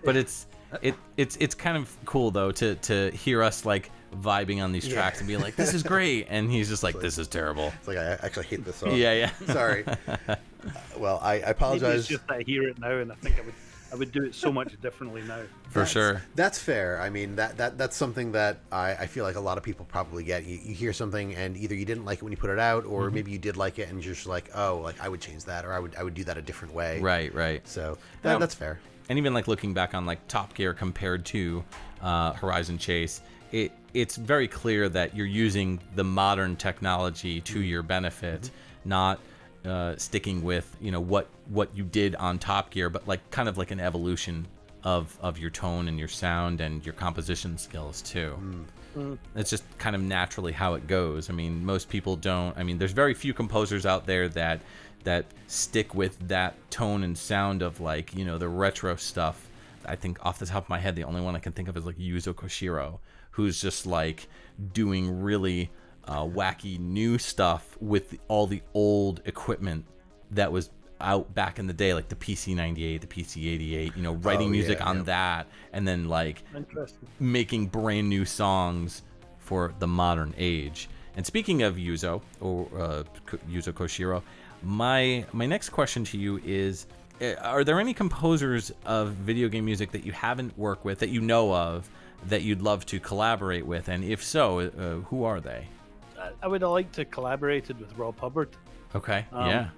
but it's kind of cool though to hear us like vibing on these tracks and be like, this is great, and he's just like, this is terrible. It's like, I actually hate this song. Yeah. Sorry. Well, I apologize. Maybe it's just that I hear it now, and I think I would do it so much differently now. For sure. That's fair. I mean, that's something that I feel like a lot of people probably get. You hear something and either you didn't like it when you put it out, or maybe you did like it and you're just like, oh, like I would change that, or I would do that a different way. Right. So that's fair. And even like looking back on like Top Gear compared to Horizon Chase, it's very clear that you're using the modern technology to your benefit, not sticking with what you did on Top Gear, but like kind of like an evolution of your tone and your sound and your composition skills too. It's just kind of naturally how it goes. I mean, most people don't. I mean, there's very few composers out there that stick with that tone and sound of like the retro stuff. I think off the top of my head, the only one I can think of is like Yuzo Koshiro, who's just like doing really wacky new stuff with all the old equipment that was out back in the day, like the PC-98, the PC-88, you know, writing music on that, and then like making brand new songs for the modern age. And speaking of Yuzo, or Yuzo Koshiro, my next question to you is, are there any composers of video game music that you haven't worked with, that you know of, that you'd love to collaborate with? And if so, who are they? I would have liked to collaborated with Rob Hubbard. Okay, yeah.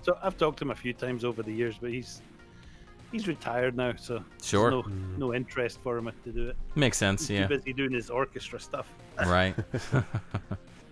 So I've talked to him a few times over the years, but he's retired now, so Sure. there's no interest for him to do it. Makes sense, He's yeah. too busy doing his orchestra stuff. Right.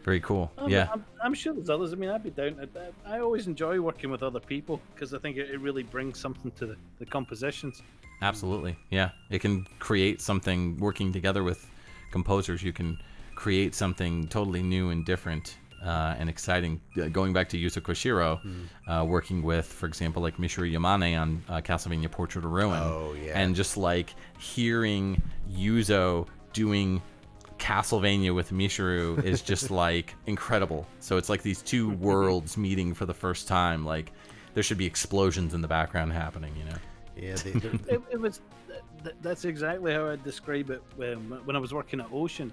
Very cool. Yeah. I'm sure there's others. I mean, I'd be down to that. I always enjoy working with other people because I think it really brings something to the compositions. Absolutely. Yeah. It can create something. Working together with composers, you can create something totally new and different and exciting. Going back to Yuzo Koshiro, working with, for example, like Michiru Yamane on Castlevania Portrait of Ruin. Oh, yeah. And just like hearing Yuzo doing Castlevania with Michiru is just like incredible. So it's like these two worlds meeting for the first time. Like there should be explosions in the background happening, you know? Yeah, It was. That's exactly how I'd describe it when I was working at Ocean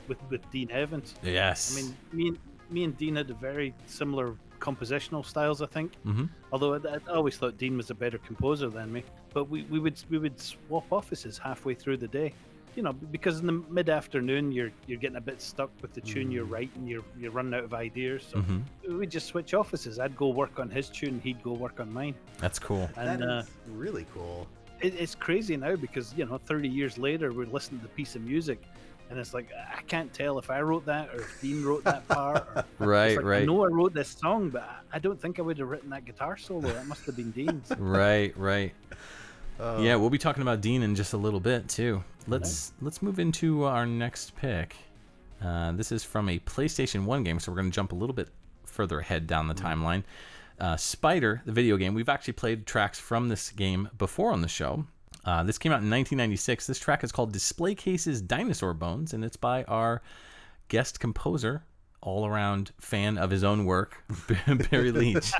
with Dean Evans. Yes. I mean, me and Dean had a very similar compositional styles, I think. Mm-hmm. Although I always thought Dean was a better composer than me. But we would swap offices halfway through the day. You know, because in the mid-afternoon you're getting a bit stuck with the tune you're writing, you're running out of ideas. So we'd just switch offices. I'd go work on his tune, he'd go work on mine. That's cool. And that is really cool. it's crazy now because, you know, 30 years later we're listening to the piece of music and it's like, I can't tell if I wrote that or if Dean wrote that part. Or, Right, like, right. I know I wrote this song, but I don't think I would have written that guitar solo. That must have been Dean's. Right. Yeah, we'll be talking about Dean in just a little bit too. Let's move into our next pick. This is from a PlayStation 1 game, so we're going to jump a little bit further ahead down the timeline. Spider, the video game. We've actually played tracks from this game before on the show. This came out in 1996. This track is called Display Cases Dinosaur Bones, and it's by our guest composer, all-around fan of his own work, Barry Leitch.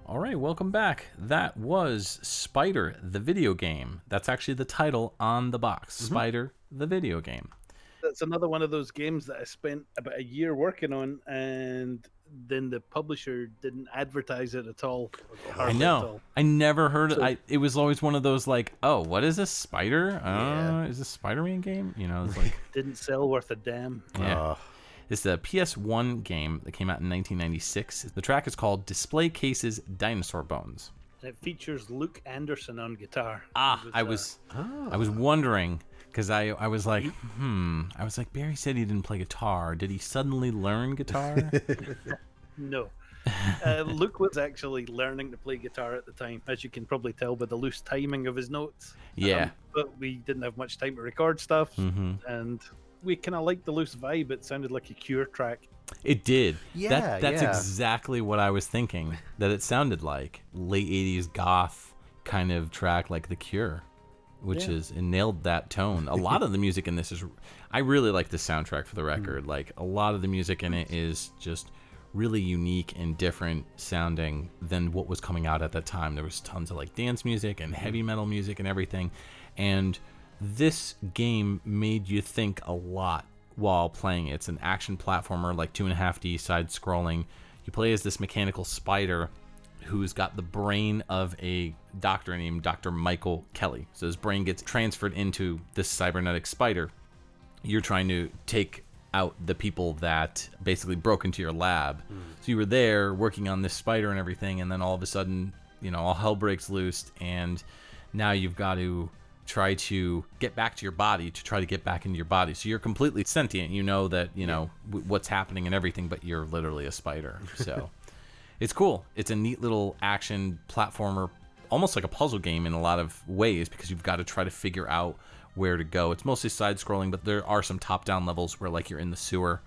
All right, welcome back. That was Spider, the video game. That's actually the title on the box. Spider, the video game. That's another one of those games that I spent about a year working on, and then the publisher didn't advertise it at all. I hardly at know. all. I never heard So- it. It was always one of those like, oh, what is this, Spider? Yeah. Is this Spider-Man game? You know, it's like, Didn't sell worth a damn. yeah. It's the PS1 game that came out in 1996. The track is called Display Cases Dinosaur Bones. And it features Luke Anderson on guitar. Ah, It I was wondering because I was like, I was like, Barry said he didn't play guitar. Did he suddenly learn guitar? No. Luke was actually learning to play guitar at the time, as you can probably tell by the loose timing of his notes. Yeah. But we didn't have much time to record stuff, Mm-hmm. and we kind of liked the loose vibe. It sounded like a Cure track. It did. Yeah, That's yeah. exactly what I was thinking that it sounded like. Late 80s goth kind of track like The Cure, which Yeah. is, it nailed that tone. A lot of the music in this is, I really like the soundtrack for the record. Like a lot of the music in it is just really unique and different sounding than what was coming out at that time. There was tons of like dance music and heavy metal music and everything. And this game made you think a lot while playing it. It's an action platformer, like 2.5D side scrolling. You play as this mechanical spider who's got the brain of a doctor named Dr. Michael Kelly. So his brain gets transferred into this cybernetic spider. You're trying to take out the people that basically broke into your lab. So you were there working on this spider and everything, and then all of a sudden, you know, all hell breaks loose, and now you've got to try to get back to your body, to try to get back into your body. So you're completely sentient. You know that, you know, what's happening and everything, but you're literally a spider. So it's cool. It's a neat little action platformer, almost like a puzzle game in a lot of ways, because you've got to try to figure out where to go. It's mostly side-scrolling, but there are some top-down levels where, like, you're in the sewer,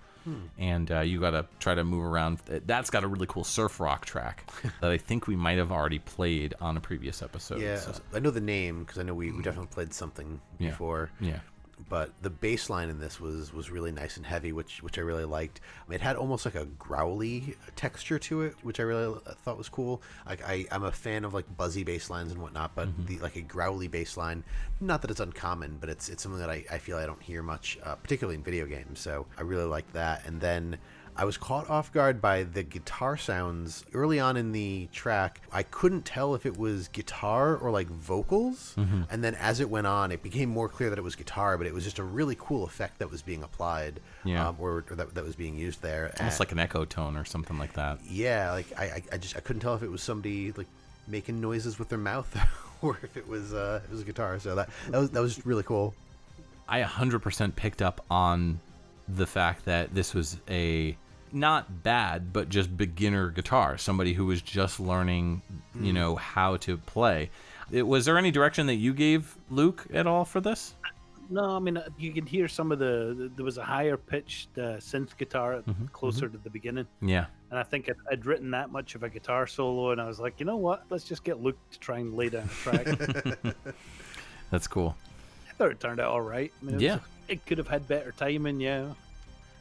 and you got to try to move around. That's got a really cool surf rock track that I think we might have already played on a previous episode. Yeah, So, I know the name because I know we definitely played something Yeah. before. yeah. But the bass line in this was really nice and heavy, which I really liked. It had almost like a growly texture to it, which I really thought was cool. Like I'm a fan of like buzzy bass lines and whatnot, but like a growly bass line, not that it's uncommon, but it's something that I feel I don't hear much, particularly in video games. So I really like that. And then I was caught off guard by the guitar sounds early on in the track. I couldn't tell if it was guitar or like vocals. And then as it went on, it became more clear that it was guitar, but it was just a really cool effect that was being applied, Yeah. or that was being used there. Almost like an echo tone or something like that. Yeah, like I couldn't tell if it was somebody like making noises with their mouth or if it was a guitar. So that was really cool. I 100% picked up on the fact that this was a not bad, but just beginner guitar. Somebody who was just learning, you know, how to play. Was there any direction that you gave Luke at all for this? No, I mean, you can hear some of there was a higher pitched synth guitar closer to the beginning. Yeah. And I think I'd written that much of a guitar solo, and I was like, you know what? Let's just get Luke to try and lay down a track. That's cool. I thought it turned out all right. I mean, Yeah. it could have had better timing, yeah.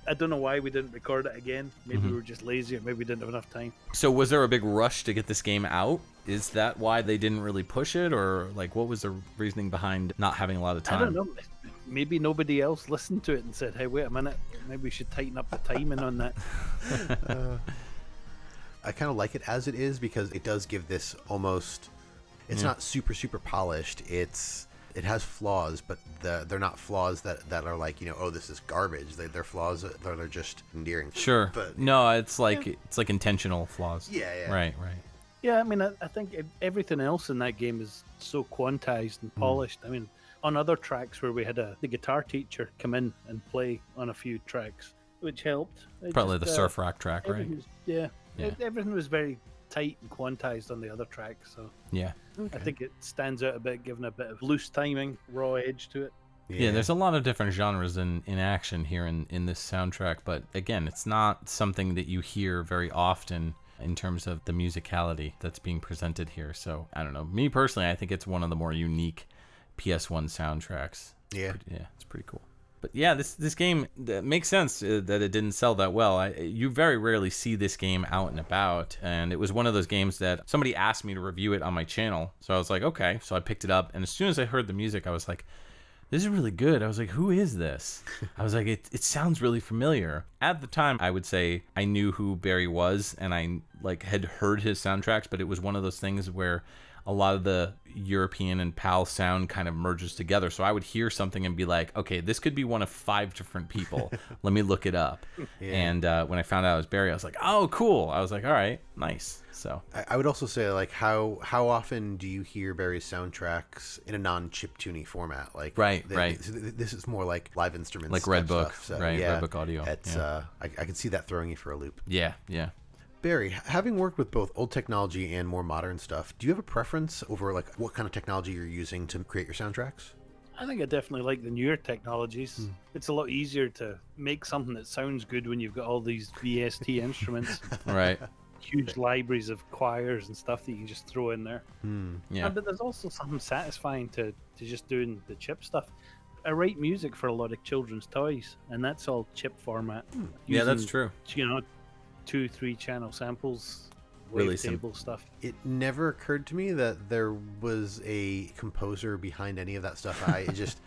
I don't know why we didn't record it again. Maybe we were just lazy, or maybe we didn't have enough time. So was there a big rush to get this game out? Is that why they didn't really push it? Or like what was the reasoning behind not having a lot of time? I don't know. Maybe nobody else listened to it and said, hey, wait a minute. Maybe we should tighten up the timing on that. I kind of like it as it is because it does give this almost. It's not super polished. It has flaws, but they're not flaws that are like, you know, oh, this is garbage. They're flaws that are just endearing. Sure. But No, it's like intentional flaws. Yeah. Right. Yeah, I mean, I think everything else in that game is so quantized and polished. I mean, on other tracks where we had the guitar teacher come in and play on a few tracks, which helped. It Probably just, the surf rock track, right? everything was- Yeah. Yeah. Everything was very tight and quantized on the other tracks, so Yeah. I think it stands out a bit, given a bit of loose timing, raw edge to it. Yeah, there's a lot of different genres in action here in this soundtrack, but again, it's not something that you hear very often in terms of the musicality that's being presented here. So, I don't know. Me personally, I think it's one of the more unique PS1 soundtracks. Yeah. Yeah, it's pretty cool. But yeah, this game makes sense that it didn't sell that well. You very rarely see this game out and about, and it was one of those games that somebody asked me to review it on my channel. So I was like, okay. So I picked it up, and as soon as I heard the music, I was like, this is really good. I was like, who is this? I was like, it sounds really familiar. At the time, I would say I knew who Barry was, and I like had heard his soundtracks, but it was one of those things where a lot of the European and PAL sound kind of merges together. So I would hear something and be like, okay, this could be one of 5 different people. Let me look it up. Yeah. And when I found out it was Barry, I was like, oh, cool. I was like, all right, nice. So I would also say, like, how often do you hear Barry's soundtracks in a non-chiptune format? Like, right. This is more like live instruments, like Red Book, stuff, so, right? yeah, Red Book audio. It's I can see that throwing you for a loop. Yeah. Barry, having worked with both old technology and more modern stuff, do you have a preference over like what kind of technology you're using to create your soundtracks? I think I definitely like the newer technologies. It's a lot easier to make something that sounds good when you've got all these VST instruments. Right. Huge libraries of choirs and stuff that you can just throw in there. Yeah. But there's also something satisfying to just doing the chip stuff. I write music for a lot of children's toys, and that's all chip format. Yeah, that's using, true. 2-3 channel samples, Really wavetable stuff. It never occurred to me that there was a composer behind any of that stuff. I just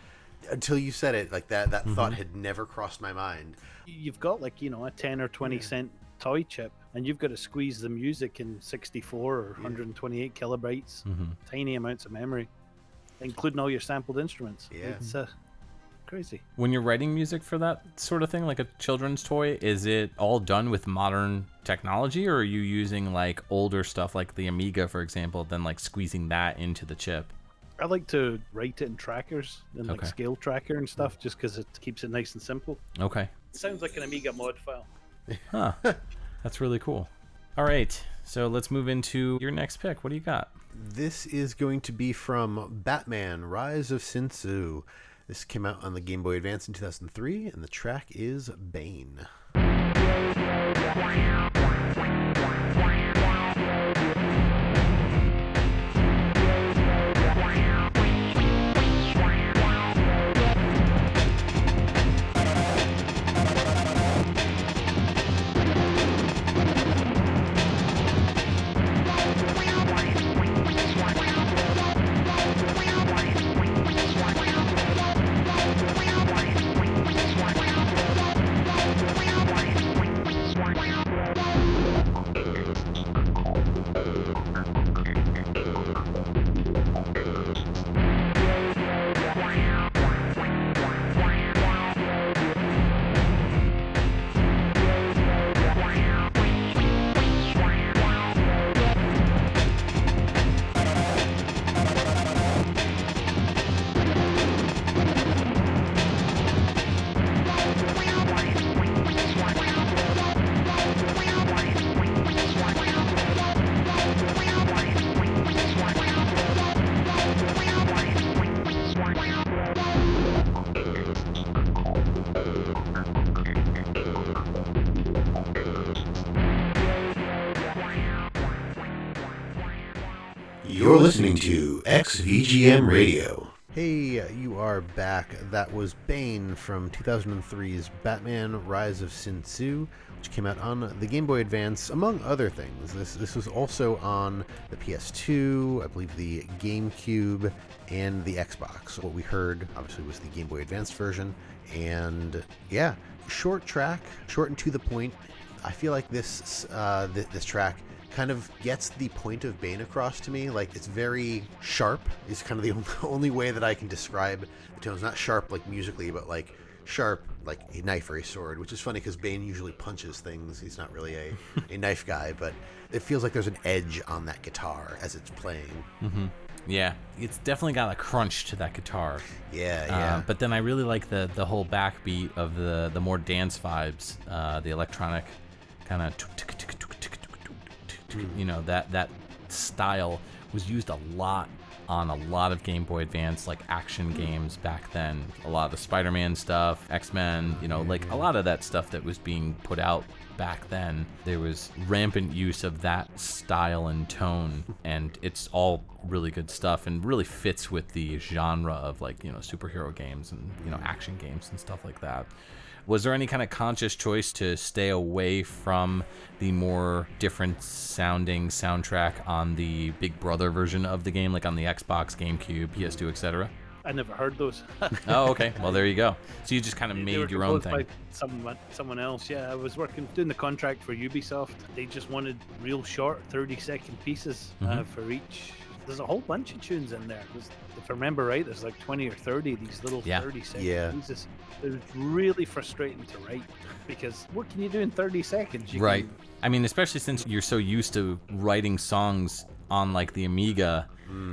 until you said it, like that thought had never crossed my mind. You've got like a 10 or 20 cent toy chip, and you've got to squeeze the music in 64 or 128 kilobytes, tiny amounts of memory, including all your sampled instruments. Yeah. It's crazy. When you're writing music for that sort of thing, like a children's toy, is it all done with modern technology, or are you using like older stuff like the Amiga, for example, then like squeezing that into the chip? I like to write it in trackers and like Okay. scale tracker and stuff, just because it keeps it nice and simple. Okay. It sounds like an Amiga mod file. Huh. That's really cool. All right. So let's move into your next pick. What do you got? This is going to be from Batman: Rise of Sin Tzu. This came out on the Game Boy Advance in 2003, and the track is Bane. You're listening to XVGM Radio. Hey, you are back. That was Bane from 2003's Batman: Rise of Sin Tzu, which came out on the Game Boy Advance, among other things. This was also on the PS2, I believe the GameCube, and the Xbox. What we heard, obviously, was the Game Boy Advance version. And yeah, short track, short and to the point. I feel like this track kind of gets the point of Bane across to me. Like, it's very sharp is kind of the only way that I can describe the tones. Not sharp like musically, but like sharp like a knife or a sword, which is funny because Bane usually punches things. He's not really a knife guy, but it feels like there's an edge on that guitar as it's playing. Yeah, it's definitely got a crunch to that guitar. Yeah. But then I really like the whole backbeat of the more dance vibes, the electronic kind of, that style was used a lot on a lot of Game Boy Advance, like action games back then. A lot of the Spider-Man stuff, X-Men, you know, like a lot of that stuff that was being put out back then. There was rampant use of that style and tone, and it's all really good stuff and really fits with the genre of, like, you know, superhero games and, you know, action games and stuff like that. Was there any kind of conscious choice to stay away from the more different sounding soundtrack on the Big Brother version of the game, like on the Xbox, GameCube, PS2, etc.? I never heard those. Oh, okay. Well, there you go. So you just kind of They made were your own composed thing. by someone else. Yeah, I was doing the contract for Ubisoft. They just wanted real short 30-second pieces for each. There's a whole bunch of tunes in there. If I remember right, there's like 20 or 30 of these little 30-second pieces. It was really frustrating to write because what can you do in 30 seconds? Right. I mean, especially since you're so used to writing songs on like the Amiga,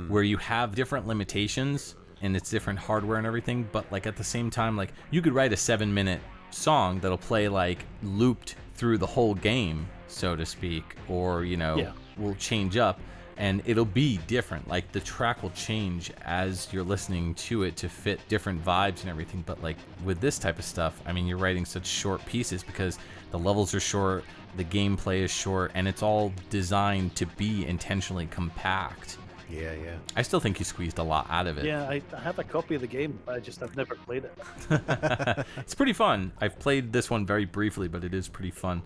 where you have different limitations and it's different hardware and everything, but like at the same time, like you could write a 7-minute song that'll play like looped through the whole game, so to speak, or, you know, will change up. And it'll be different. Like the track will change as you're listening to it to fit different vibes and everything. But like with this type of stuff, I mean, you're writing such short pieces because the levels are short, the gameplay is short, and it's all designed to be intentionally compact. Yeah. I still think you squeezed a lot out of it. Yeah, I have a copy of the game. I've never played it. It's pretty fun. I've played this one very briefly, but it is pretty fun.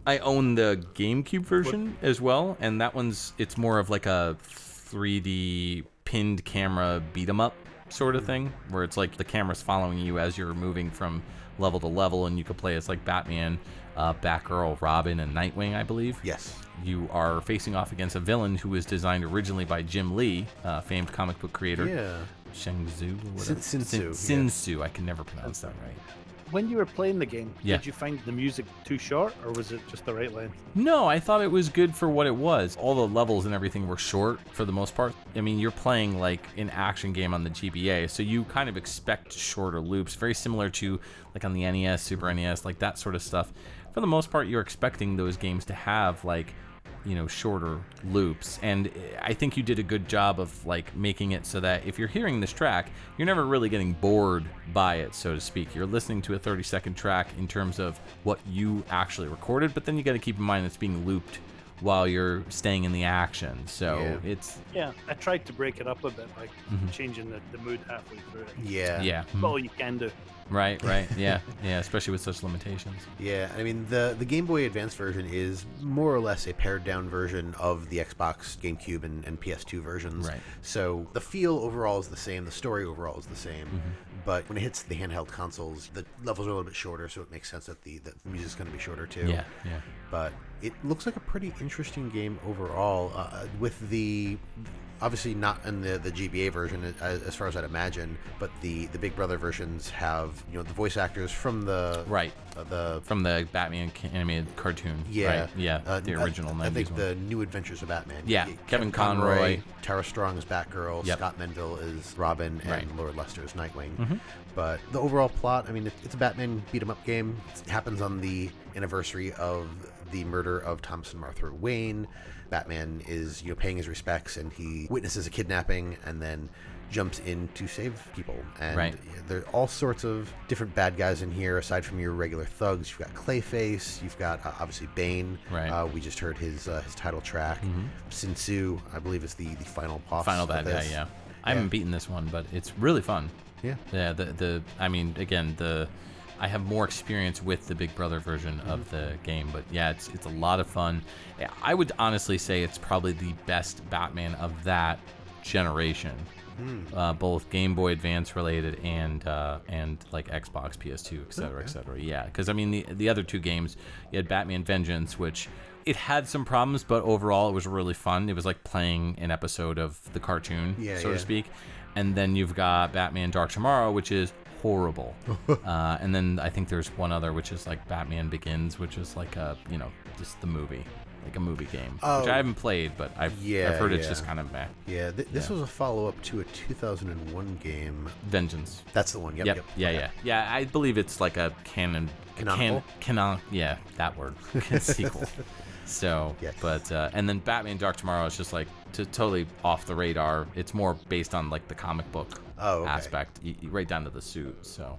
I own the GameCube version as well, and that it's more of like a 3D pinned camera beat 'em up sort of thing, where it's like the camera's following you as you're moving from level to level, and you could play as like Batman, Batgirl, Robin, and Nightwing, I believe. Yes. You are facing off against a villain who was designed originally by Jim Lee, famed comic book creator. Yeah. Shenzhou or whatever. Sinsu. I can never pronounce that right. When you were playing the game, Yeah. did you find the music too short, or was it just the right length? No, I thought it was good for what it was. All the levels and everything were short for the most part. I mean, you're playing like an action game on the GBA, so you kind of expect shorter loops, very similar to like on the NES, Super NES, like that sort of stuff. For the most part, you're expecting those games to have like, you know, shorter loops, and I think you did a good job of like making it so that if you're hearing this track, you're never really getting bored by it, so to speak. You're listening to a 30-second track in terms of what you actually recorded, but then you got to keep in mind it's being looped while you're staying in the action, so it's... Yeah, I tried to break it up a bit by changing the mood halfway through it. Yeah. All you can do. Right, yeah, especially with such limitations. Yeah, I mean, the Game Boy Advance version is more or less a pared down version of the Xbox, GameCube, and PS2 versions. Right. So the feel overall is the same, the story overall is the same, but when it hits the handheld consoles, the levels are a little bit shorter, so it makes sense that the music's going to be shorter too. Yeah. But it looks like a pretty interesting game overall, with the... Obviously not in the GBA version, as far as I'd imagine, but the Big Brother versions have, you know, the voice actors from the from the Batman animated cartoon. Yeah, right? Yeah, the original 90s I think one. the New Adventures of Batman. Yeah, Kevin Conroy, Tara Strong is Batgirl, Scott Menville is Robin, and Laura Lester is Nightwing. But the overall plot, I mean, it's a Batman beat 'em up game. It happens on the anniversary of the murder of Thomas and Martha Wayne. Batman is, you know, paying his respects, and he witnesses a kidnapping and then jumps in to save people. And there are all sorts of different bad guys in here aside from your regular thugs. You've got Clayface, you've got obviously Bane. We just heard his title track. Sinsu, I believe, is the final boss. Final bad guy. Yeah, I haven't beaten this one, but it's really fun. Yeah. I mean, again, I have more experience with the Big Brother version of the game, but yeah, it's a lot of fun. I would honestly say it's probably the best Batman of that generation, both Game Boy Advance related and like Xbox, PS2, etc., etc. Yeah, because I mean the other two games, you had Batman Vengeance, which it had some problems, but overall it was really fun. It was like playing an episode of the cartoon, so to speak. And then you've got Batman Dark Tomorrow, which is horrible. And then I think there's one other, which is like Batman Begins, which is like a, just the movie, like a movie game, which I haven't played, but I've heard it's just kind of meh. Yeah, this was a follow-up to a 2001 game. Vengeance. That's the one. Yep. Yeah. I believe it's like a Canonical? Yeah, that word. Sequel. So, Yes. but and then Batman Dark Tomorrow is just like totally off the radar. It's more based on like the comic book aspect, right down to the suit. So,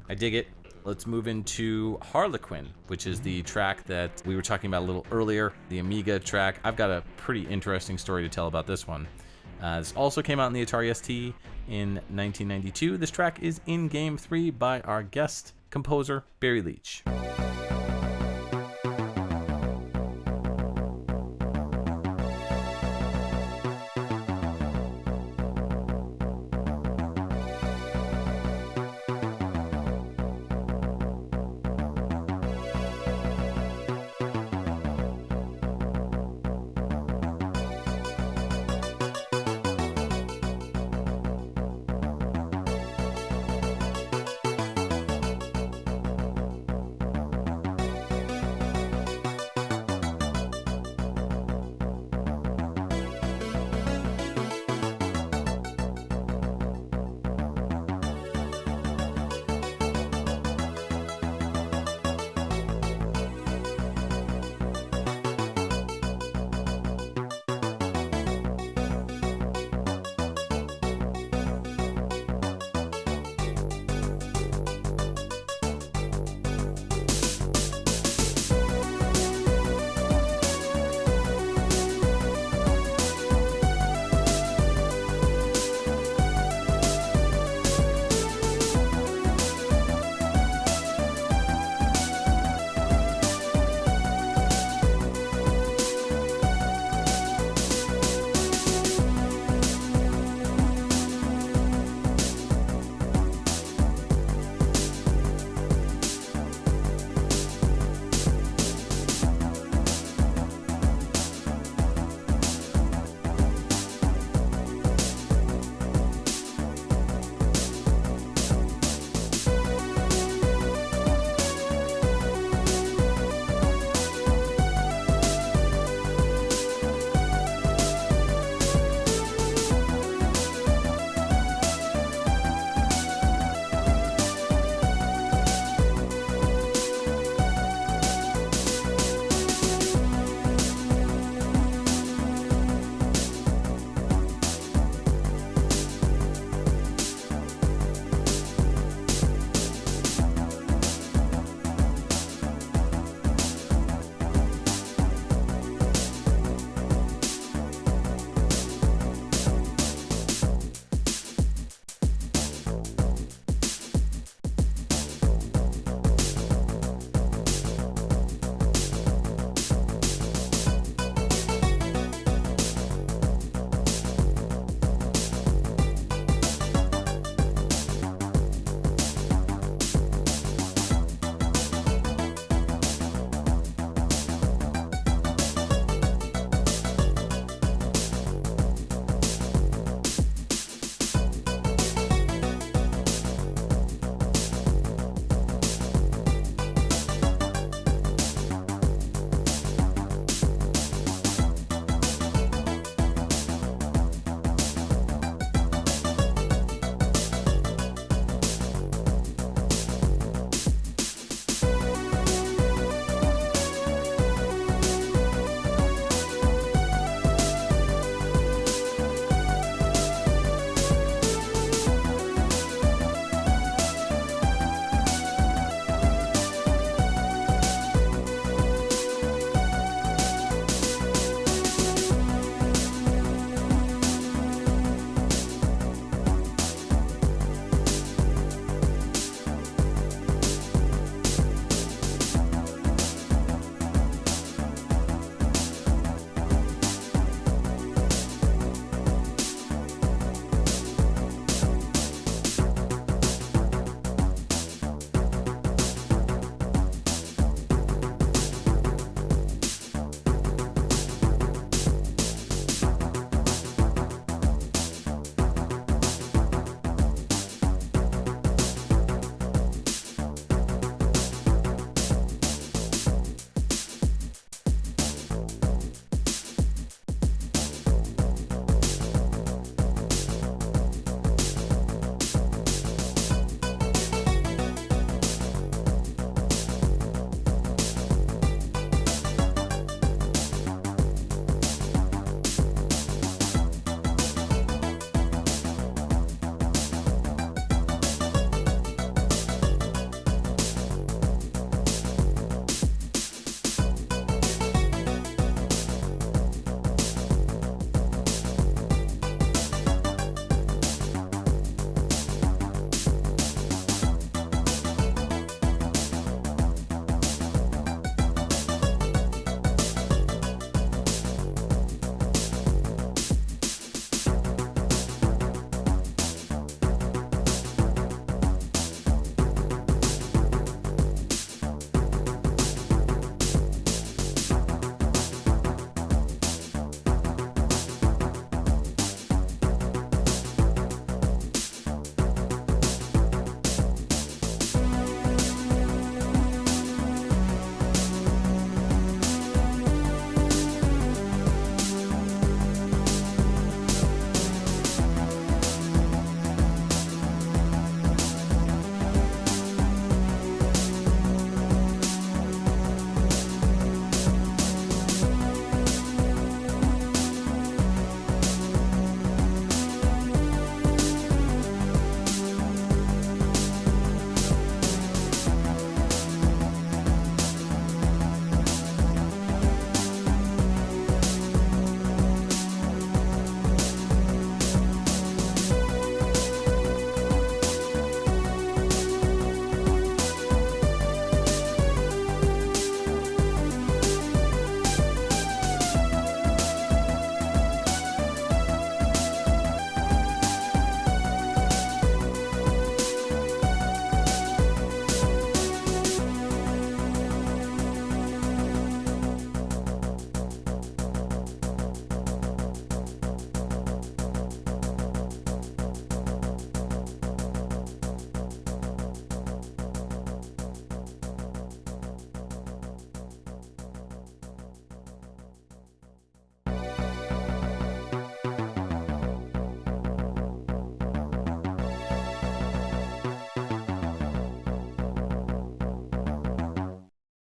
I dig it. Let's move into Harlequin, which is the track that we were talking about a little earlier, the Amiga track. I've got a pretty interesting story to tell about this one. This also came out in the Atari ST in 1992. This track is in Game 3 by our guest composer, Barry Leitch.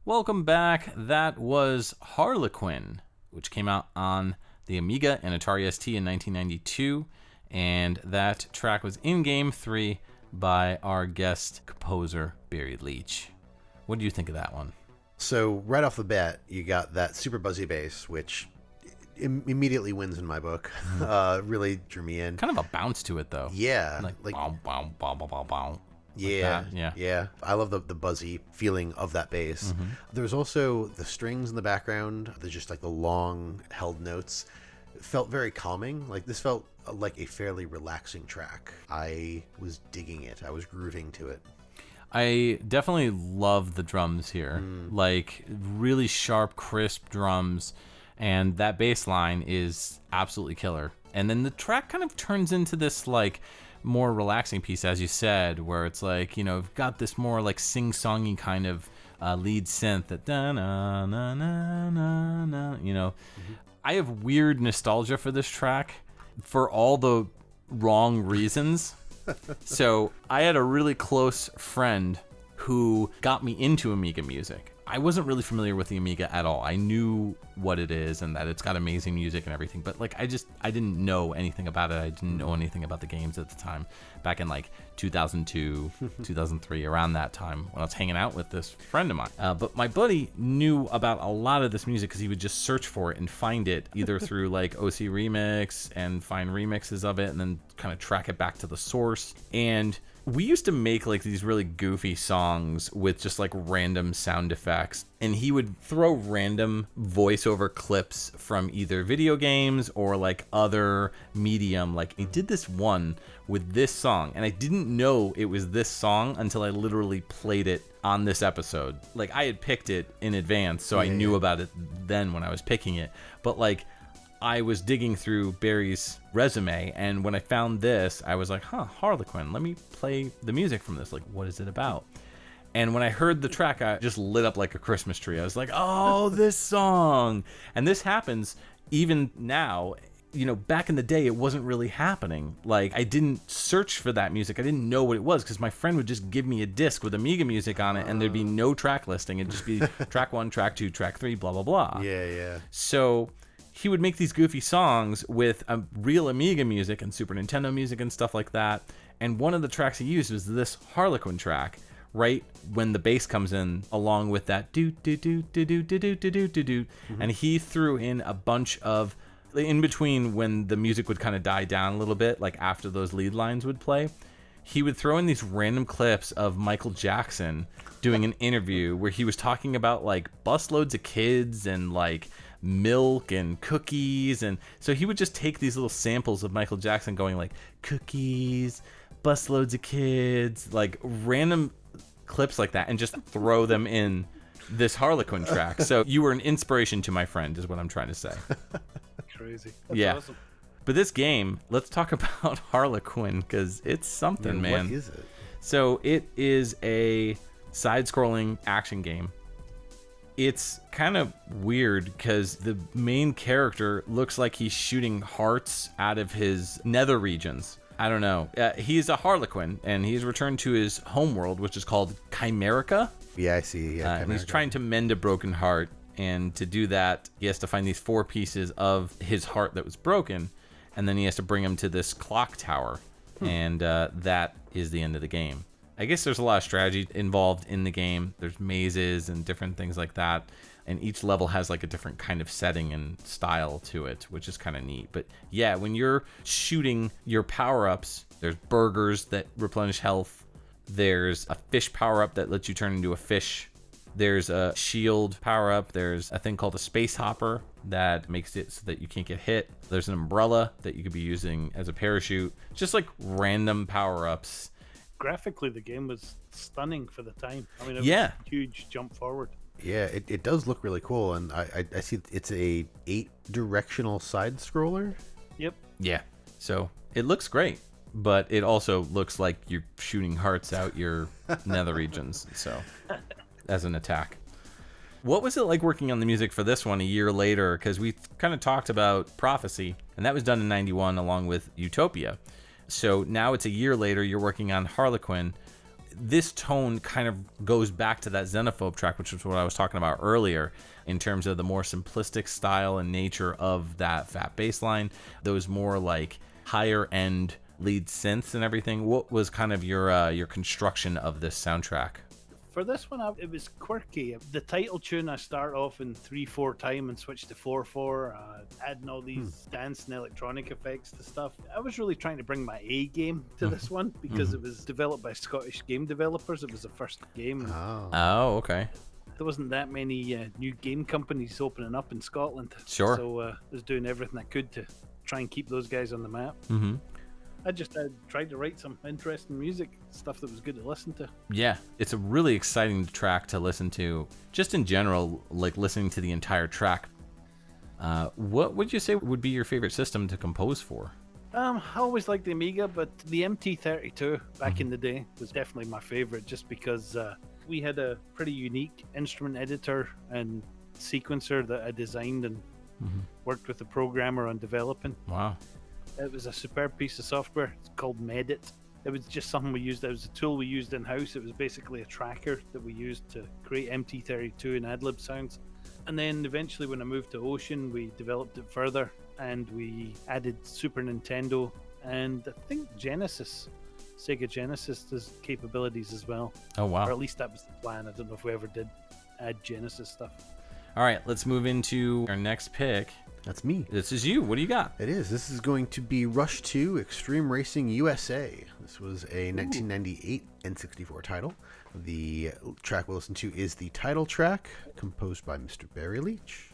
Welcome back. That was Harlequin, which came out on the Amiga and Atari ST in 1992. And that track was in Game 3 by our guest composer, Barry Leitch. What do you think of that one? So right off the bat, you got that super buzzy bass, which immediately wins in my book. Really drew me in. Kind of a bounce to it, though. Yeah. Like bow, bow, bow, bow, bow, bow. Yeah, Like yeah. I love the buzzy feeling of that bass. There's also the strings in the background. There's just like the long held notes. It felt very calming. Like this felt like a fairly relaxing track. I was digging it. I was grooving to it. I definitely love the drums here. Like really sharp, crisp drums. And that bass line is absolutely killer. And then the track kind of turns into this like more relaxing piece, as you said, where it's like, you know, got this more like sing-songy kind of lead synth that da na na na na na, you know. I have weird nostalgia for this track for all the wrong reasons. So I had a really close friend who got me into Amiga music. I wasn't really familiar with the Amiga at all. I knew what it is and that it's got amazing music and everything, but like I didn't know anything about it. I didn't know anything about the games at the time, back in like 2002, 2003, around that time when I was hanging out with this friend of mine. But my buddy knew about a lot of this music because he would just search for it and find it either through like OC Remix and find remixes of it and then kind of track it back to the source. And we used to make like these really goofy songs with just like random sound effects, and he would throw random voiceover clips from either video games or like other medium. Like he did this one with this song, and I didn't know it was this song until I literally played it on this episode. Like I had picked it in advance, so I knew about it then when I was picking it. But like I was digging through Barry's resume, and when I found this, I was like, Harlequin, let me play the music from this. Like, what is it about? And when I heard the track, I just lit up like a Christmas tree. I was like, oh, this song. And this happens even now. You know, back in the day, it wasn't really happening. Like, I didn't search for that music. I didn't know what it was because my friend would just give me a disc with Amiga music on it, and there'd be no track listing. It'd just be track 1, track 2, track 3, blah, blah, blah. Yeah. So he would make these goofy songs with real Amiga music and Super Nintendo music and stuff like that. And one of the tracks he used was this Harlequin track, right when the bass comes in, along with that do do do do do do do do do do. And he threw in a bunch of, in between when the music would kind of die down a little bit, like after those lead lines would play, he would throw in these random clips of Michael Jackson doing an interview where he was talking about like busloads of kids and like milk and cookies. And so he would just take these little samples of Michael Jackson going like cookies, busloads of kids, like random clips like that, and just throw them in this Harlequin track. So you were an inspiration to my friend, is what I'm trying to say. Crazy. That's Yeah. awesome. But this game, let's talk about Harlequin, because it's something, man. What is it? So it is a side-scrolling action game. It's kind of weird because the main character looks like he's shooting hearts out of his nether regions. I don't know. He's a Harlequin, and he's returned to his homeworld, which is called Chimerica. Yeah, I see. Yeah, And he's trying to mend a broken heart. And to do that, he has to find these 4 pieces of his heart that was broken. And then he has to bring them to this clock tower. And that is the end of the game. I guess there's a lot of strategy involved in the game. There's mazes and different things like that. And each level has like a different kind of setting and style to it, which is kind of neat. But yeah, when you're shooting your power-ups, there's burgers that replenish health. There's a fish power-up that lets you turn into a fish. There's a shield power-up. There's a thing called a space hopper that makes it so that you can't get hit. There's an umbrella that you could be using as a parachute. Just like random power-ups. Graphically, the game was stunning for the time. I mean, it Yeah. was a huge jump forward. Yeah, it does look really cool, and I see it's a 8-directional side scroller. Yep. Yeah. So it looks great, but it also looks like you're shooting hearts out your nether regions. So as an attack. What was it like working on the music for this one a year later? Because we kind of talked about Prophecy, and that was done in 91 along with Utopia. So now it's a year later, you're working on Harlequin. this tone kind of goes back to that Xenophobe track, which was what I was talking about earlier, in terms of the more simplistic style and nature of that fat bass line, those more like higher end lead synths and everything. What was kind of your construction of this soundtrack? For this one, it was quirky. The title tune, I start off in 3/4 time and switch to 4/4, adding all these dance and electronic effects to stuff. I was really trying to bring my A game to this one because it was developed by Scottish game developers. It was the first game. Oh, okay. There wasn't that many new game companies opening up in Scotland. Sure. So I was doing everything I could to try and keep those guys on the map. Mm-hmm. I tried to write some interesting music, stuff that was good to listen to. Yeah, it's a really exciting track to listen to. Just in general, like listening to the entire track. What would you say would be your favorite system to compose for? I always liked the Amiga, but the MT32 back in the day was definitely my favorite, just because we had a pretty unique instrument editor and sequencer that I designed and worked with the programmer on developing. Wow. It was a superb piece of software. It's called Medit. It was just something we used. It was a tool we used in-house. It was basically a tracker that we used to create MT32 and ad-lib sounds. And then eventually when I moved to Ocean, we developed it further and we added Super Nintendo and I think Sega Genesis does capabilities as well. Oh, wow. Or at least that was the plan. I don't know if we ever did add Genesis stuff. All right, let's move into our next pick. That's me. This is you. What do you got? It is. This is going to be Rush 2 Extreme Racing USA. This was a 1998 N64 title. The track we'll listen to is the title track, composed by Mr. Barry Leitch.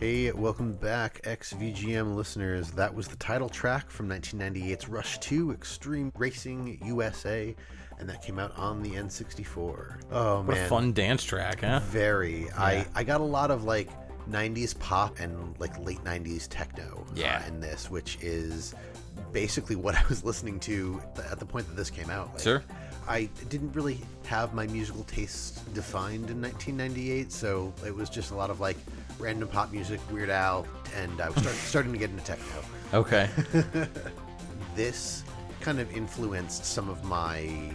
Hey, welcome back, XVGM listeners. That was the title track from 1998's Rush 2 Extreme Racing USA, and that came out on the N64. Oh, What man. a fun dance track, huh? Very. Yeah. I got a lot of, like, 90s pop and, like, late 90s techno in this, which is basically what I was listening to at the point that this came out. Like, Sure. I didn't really have my musical tastes defined in 1998, so it was just a lot of like random pop music, Weird Al, and I was starting to get into techno. Okay. This kind of influenced some of my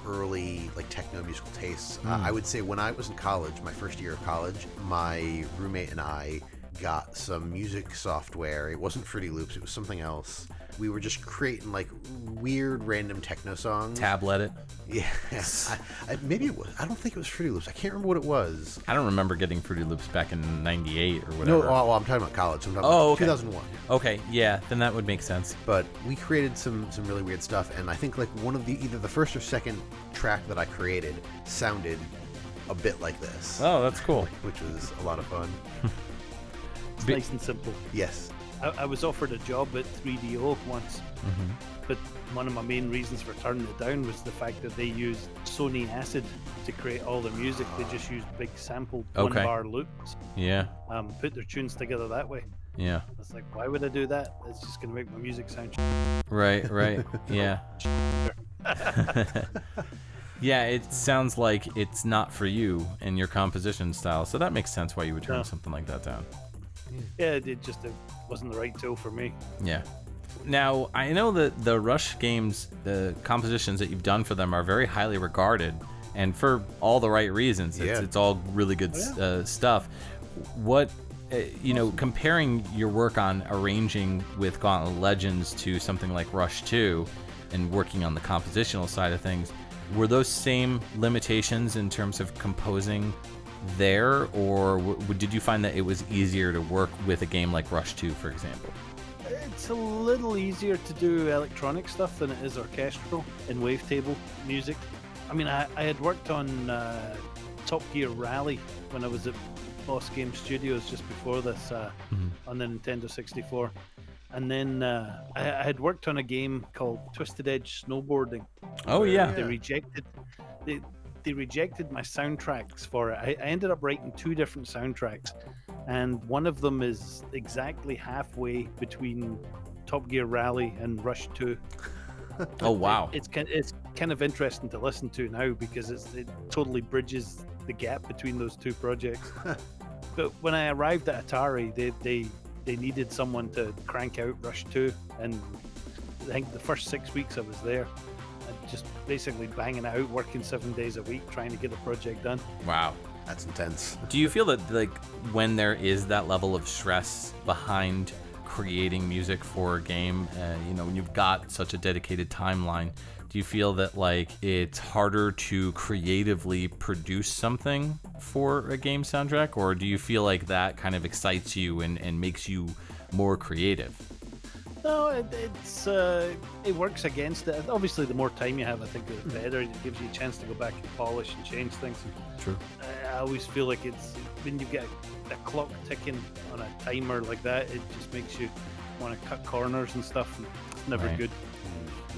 early like techno musical tastes. I would say when I was in college, my first year of college, my roommate and I got some music software. It wasn't Fruity Loops, it was something else. We were just creating like weird random techno songs. Tablet it. Yeah. Maybe it was. I don't think it was Fruity Loops. I can't remember what it was. I don't remember getting Fruity Loops back in 98 or whatever. No, well, I'm talking about college. I'm talking about okay. 2001. Okay, yeah, then that would make sense. But we created some really weird stuff, and I think like one of the either the first or second track that I created sounded a bit like this. Oh, that's cool. Which was a lot of fun. It's nice and simple. Yes. I was offered a job at 3DO once, but one of my main reasons for turning it down was the fact that they used Sony Acid to create all their music. They just used big sampled one-bar loops. Yeah. Put their tunes together that way. Yeah. It's like, why would I do that? It's just going to make my music sound Right, yeah. Yeah, it sounds like it's not for you and your composition style, so that makes sense why you would turn something like that down. Yeah, it wasn't the right tool for me. Yeah. Now, I know that the Rush games, the compositions that you've done for them are very highly regarded, and for all the right reasons. It's all really good stuff. What, comparing your work on arranging with Gauntlet Legends to something like Rush 2 and working on the compositional side of things, were those same limitations in terms of composing there, or did you find that it was easier to work with a game like Rush 2, for example? It's a little easier to do electronic stuff than it is orchestral and wavetable music. I mean, I had worked on Top Gear Rally when I was at Boss Game Studios just before this on the Nintendo 64. And then I had worked on a game called Twisted Edge Snowboarding. Oh, yeah. They rejected my soundtracks for it. I ended up writing 2 different soundtracks, and one of them is exactly halfway between Top Gear Rally and Rush 2. Oh, wow. It's kind of interesting to listen to now because it totally bridges the gap between those 2 projects. But when I arrived at Atari, they needed someone to crank out Rush 2, and I think the first 6 weeks I was there, just basically banging it out, working 7 days a week, trying to get the project done. Wow. That's intense. Do you feel that, like, when there is that level of stress behind creating music for a game, when you've got such a dedicated timeline, do you feel that, like, it's harder to creatively produce something for a game soundtrack, or do you feel like that kind of excites you and makes you more creative? No, it works against it. Obviously, the more time you have, I think the better. It gives you a chance to go back and polish and change things. True. I always feel like it's when you get a clock ticking on a timer like that, it just makes you want to cut corners and stuff. And it's never good.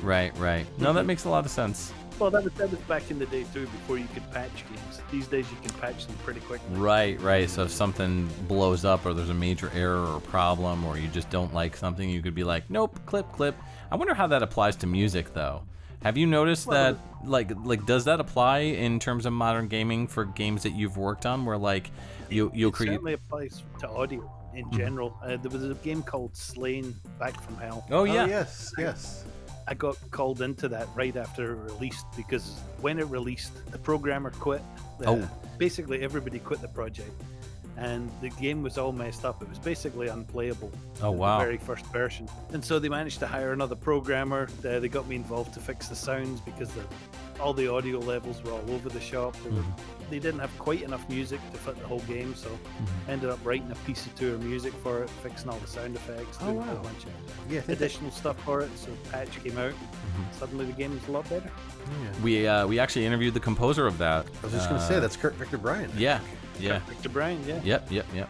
Right. No, that makes a lot of sense. Well, that was back in the day too, before you could patch games. These days you can patch them pretty quickly. Right. So if something blows up or there's a major error or problem or you just don't like something, you could be like, nope, clip. I wonder how that applies to music, though. Have you noticed that, like, does that apply in terms of modern gaming for games that you've worked on where, like, you'll create... It certainly applies to audio in general. There was a game called Slain Back from Hell. Oh, yeah. Yes. I got called into that right after it released because when it released, the programmer quit. Basically, everybody quit the project, and the game was all messed up. It was basically unplayable. Oh, wow. The very first version. And so they managed to hire another programmer. They got me involved to fix the sounds because all the audio levels were all over the shop. They didn't have quite enough music to fit the whole game, so ended up writing a piece or 2 of music for it, fixing all the sound effects, doing a whole bunch of additional stuff for it. So the patch came out. Suddenly the game was a lot better. We actually interviewed the composer of that. I was just going to say, that's Kurt Victor Bryan. Yeah. Victor Bryan, yeah. Yep.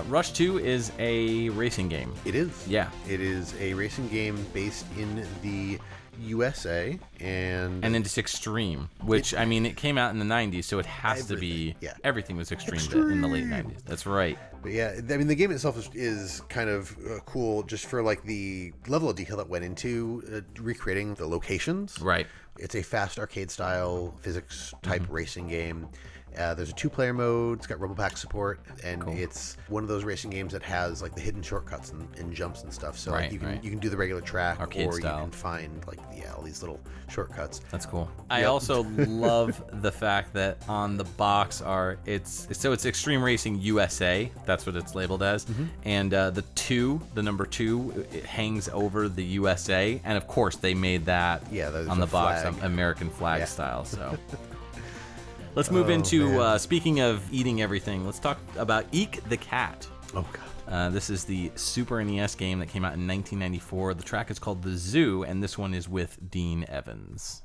Rush 2 is a racing game. It is. Yeah. It is a racing game based in the USA and it's extreme, which I mean, it came out in the 90s, so it has to be. yeah. Everything was extreme in the late 90s. That's right. But yeah, I mean, the game itself is kind of cool just for like the level of detail that went into recreating the locations. Right. It's a fast arcade style physics type racing game. There's a 2-player mode. It's got rumble pack support, and it's one of those racing games that has like the hidden shortcuts and jumps and stuff. So like, you can do the regular track, arcade or style. you can find like all these little shortcuts. That's cool. I also love the fact that on the box it's Extreme Racing USA. That's what it's labeled as, and the number 2, it hangs over the USA, and of course they made that on the box, American flag style. So. Let's move into, speaking of eating everything, let's talk about Eek the Cat. Oh, God. This is the Super NES game that came out in 1994. The track is called The Zoo, and this one is with Dean Evans.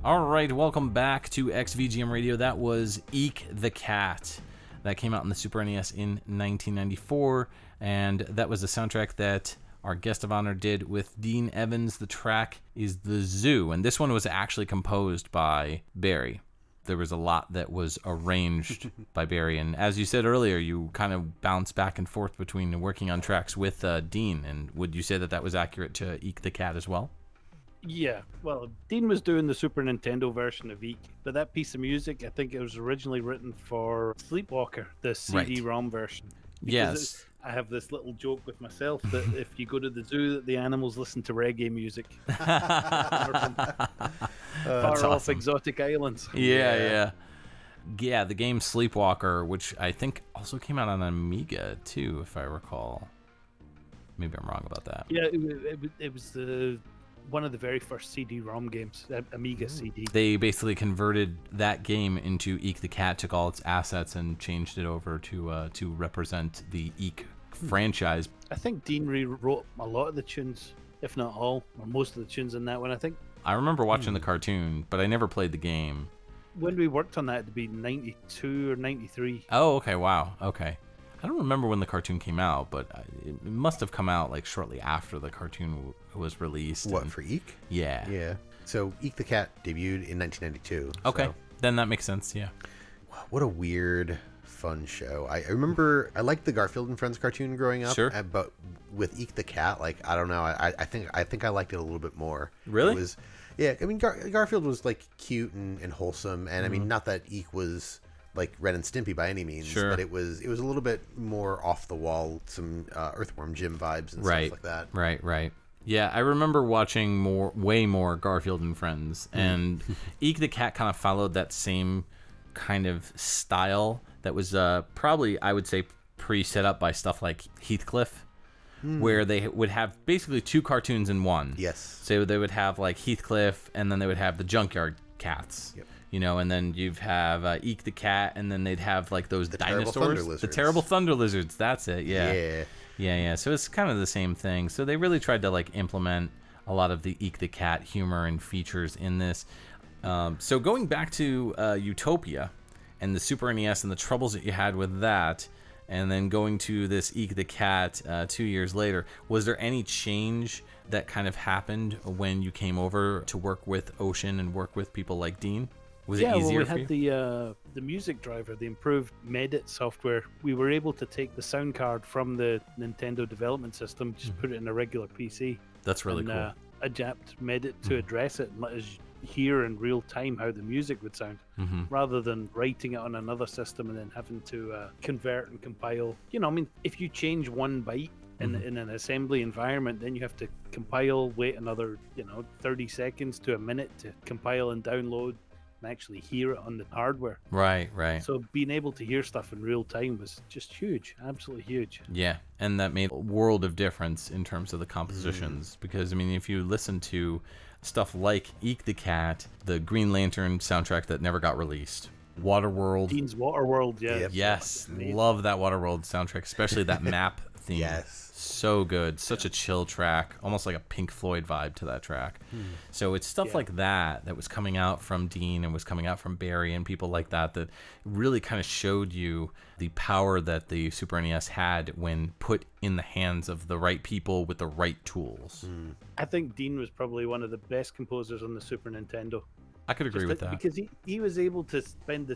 All right, welcome back to XVGM Radio. That was Eek the Cat. That came out on the Super NES in 1994, and that was the soundtrack that our guest of honor did with Dean Evans. The track is The Zoo, and this one was actually composed by Barry. There was a lot that was arranged by Barry, and as you said earlier, you kind of bounce back and forth between working on tracks with Dean, and would you say that that was accurate to Eek the Cat as well? Yeah, well, Dean was doing the Super Nintendo version of Eek, but that piece of music, I think it was originally written for Sleepwalker, the CD-ROM version. Yes. I have this little joke with myself that if you go to the zoo, that the animals listen to reggae music. Far off exotic islands. Yeah. The game Sleepwalker, which I think also came out on Amiga too, if I recall. Maybe I'm wrong about that. Yeah, it was one of the very first CD-ROM games, Amiga CD. They basically converted that game into Eek the Cat, took all its assets and changed it over to represent the Eek franchise. I think Dean rewrote a lot of the tunes, if not all, or most of the tunes in that one. I remember watching the cartoon, but I never played the game. When we worked on that, it'd be 92 or 93. Oh, okay, wow, okay. I don't remember when the cartoon came out, but it must have come out like shortly after the cartoon was released. What, for Eek? Yeah. Yeah. So Eek the Cat debuted in 1992. Okay, so. Then that makes sense, yeah. What a weird, fun show. I remember I liked the Garfield and Friends cartoon growing up. Sure. But with Eek the Cat, like, I don't know. I think I liked it a little bit more. Really? It was, yeah. I mean, Garfield was like cute and wholesome, and I mean, not that Eek was like Ren and Stimpy by any means, Sure. but it was a little bit more off the wall, some Earthworm Jim vibes and stuff like that. Right. Yeah, I remember watching way more Garfield and Friends, and Eek the Cat kind of followed that same kind of style that was probably, I would say, pre-set up by stuff like Heathcliff, where they would have basically two cartoons in one. Yes. So they would have like Heathcliff, and then they would have the Junkyard Cats. Yep. You know, and then you'd have Eek the Cat, and then they'd have like those Terrible dinosaurs. Thunder Lizards. The Terrible Thunder Lizards. That's it. Yeah. Yeah. So it's kind of the same thing. So they really tried to like implement a lot of the Eek the Cat humor and features in this. So going back to Utopia and the Super NES and the troubles that you had with that, and then going to this Eek the Cat 2 years later, was there any change that kind of happened when you came over to work with Ocean and work with people like Dean? Was it easier for you? We had the music driver, the improved Medit software. We were able to take the sound card from the Nintendo development system, just put it in a regular PC. That's really cool. Adapt Medit to address it and let us hear in real time how the music would sound, rather than writing it on another system and then having to convert and compile. You know, I mean, if you change one byte in an assembly environment, then you have to compile, wait another 30 seconds to a minute to compile and download and actually hear it on the hardware. Right. So being able to hear stuff in real time was just huge, absolutely huge. Yeah, and that made a world of difference in terms of the compositions, because I mean, if you listen to stuff like Eek the Cat, the Green Lantern soundtrack that never got released, Waterworld. Dean's Waterworld, yeah. Yep. Yes, love that Waterworld soundtrack, especially that map theme. Yes. So good. Such a chill track, almost like a Pink Floyd vibe to that track. So it's stuff like that was coming out from Dean and was coming out from Barry and people like that really kind of showed you the power that the Super NES had when put in the hands of the right people with the right tools. I think Dean was probably one of the best composers on the Super Nintendo. I could agree with that. Because he was able to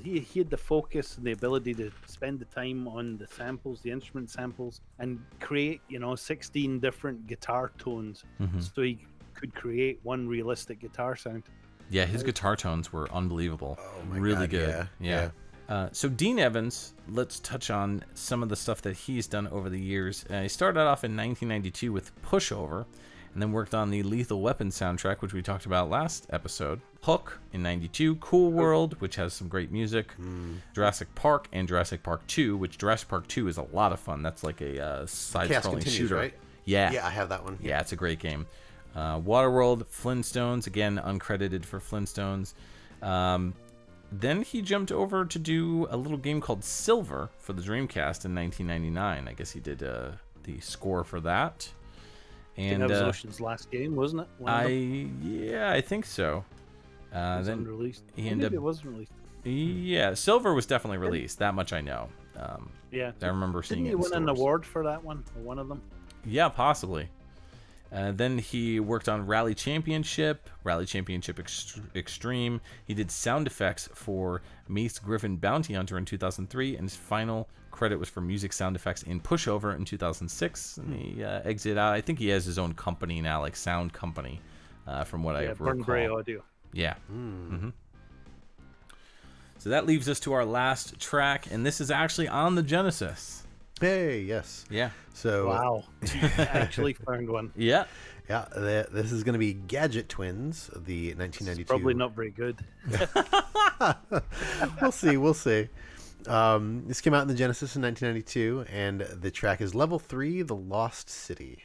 he had the focus and the ability to spend the time on the samples, the instrument samples, and create 16 different guitar tones, so he could create one realistic guitar sound. Yeah, his guitar tones were unbelievable. Oh my really God, good. Yeah. So Dean Evans, let's touch on some of the stuff that he's done over the years. He started off in 1992 with Pushover, and then worked on the Lethal Weapon soundtrack, which we talked about last episode. Hook in 92, Cool World, which has some great music, Jurassic Park, and Jurassic Park 2, which Jurassic Park 2 is a lot of fun. That's like a side-scrolling shooter. Right? Yeah, I have that one. Yeah, it's a great game. Waterworld, Flintstones, again, uncredited for Flintstones. Then he jumped over to do a little game called Silver for the Dreamcast in 1999. I guess he did the score for that. And that was Ocean's last game, wasn't it? I think so. was Then unreleased. he Maybe ended it up, was released. yeah, Silver was definitely released. That much I know. Yeah. I remember seeing Didn't it he in win an stores. award for that one? Or one of them? Yeah, possibly. Then he worked on Rally Championship Extreme. He did sound effects for Mace Griffin Bounty Hunter in 2003, and his final credit was for music sound effects in Pushover in 2006. And he exited out. I think he has his own company now, like Sound Company, from what I recall. Burnbrae Audio. Yeah. So that leaves us to our last track, and this is actually on the Genesis. Hey, yes. Yeah. So Wow. I actually found one. Yeah. yeah, this is going to be Gadget Twins, the 1992. Probably not very good. We'll see. This came out in the Genesis in 1992, and the track is Level 3, The Lost City.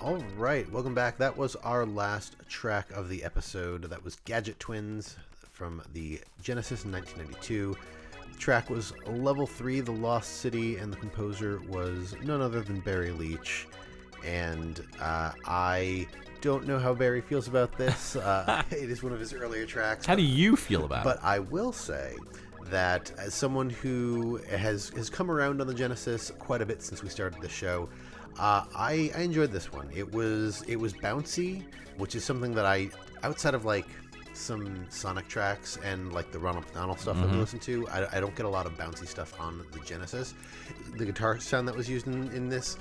All right, welcome back. That was our last track of the episode. That was Gadget Twins from the Genesis in 1992. The track was Level 3, The Lost City, and the composer was none other than Barry Leitch. And I don't know how Barry feels about this. It is one of his earlier tracks. How do you feel about it? But I will say that as someone who has come around on the Genesis quite a bit since we started the show, I enjoyed this one. It was bouncy, which is something that outside of like some Sonic tracks and like the Ronald McDonald stuff that we listen to, I don't get a lot of bouncy stuff on the Genesis. The guitar sound that was used in this,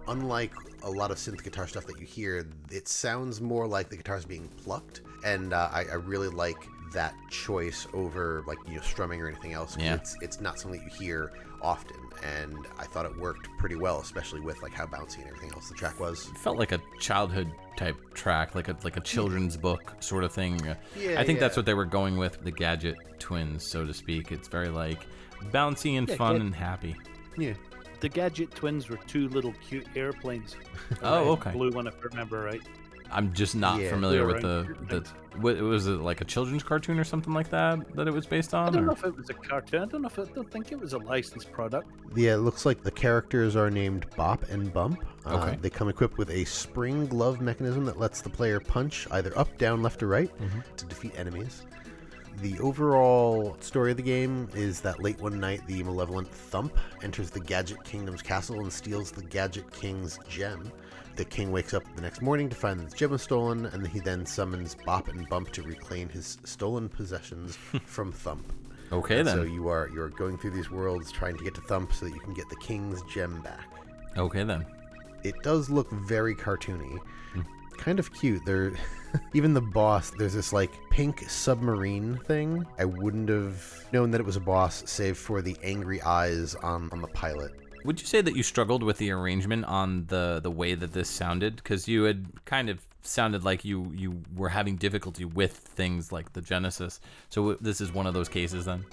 unlike a lot of synth guitar stuff that you hear, it sounds more like the guitar's being plucked, and I really like that choice over like strumming or anything else. Yeah. It's not something that you hear often, and I thought it worked pretty well, especially with like how bouncy and everything else the track was. It felt like a childhood type track, like a children's book sort of thing. Yeah, I think that's what they were going with, the Gadget Twins, so to speak. It's very like bouncy and fun and happy. Yeah. The Gadget Twins were two little cute airplanes. Oh, okay. Blue one, if I remember right. I'm just not Yeah. familiar with They're the was it like a children's cartoon or something like that it was based on? I don't or- know if it was a cartoon. I don't think it was a licensed product. Yeah, it looks like the characters are named Bop and Bump. Okay. They come equipped with a spring glove mechanism that lets the player punch either up, down, left, or right to defeat enemies. The overall story of the game is that late one night, the malevolent Thump enters the Gadget Kingdom's castle and steals the Gadget King's gem. The king wakes up the next morning to find that the gem was stolen, and he then summons Bop and Bump to reclaim his stolen possessions from Thump. Okay, And then. So you're going through these worlds trying to get to Thump so that you can get the king's gem back. Okay, then. It does look very cartoony. Kind of cute. There, even the boss, there's this like pink submarine thing. I wouldn't have known that it was a boss, save for the angry eyes on the pilot. Would you say that you struggled with the arrangement on the way that this sounded? Because you had kind of sounded like you were having difficulty with things like the Genesis. So this is one of those cases then?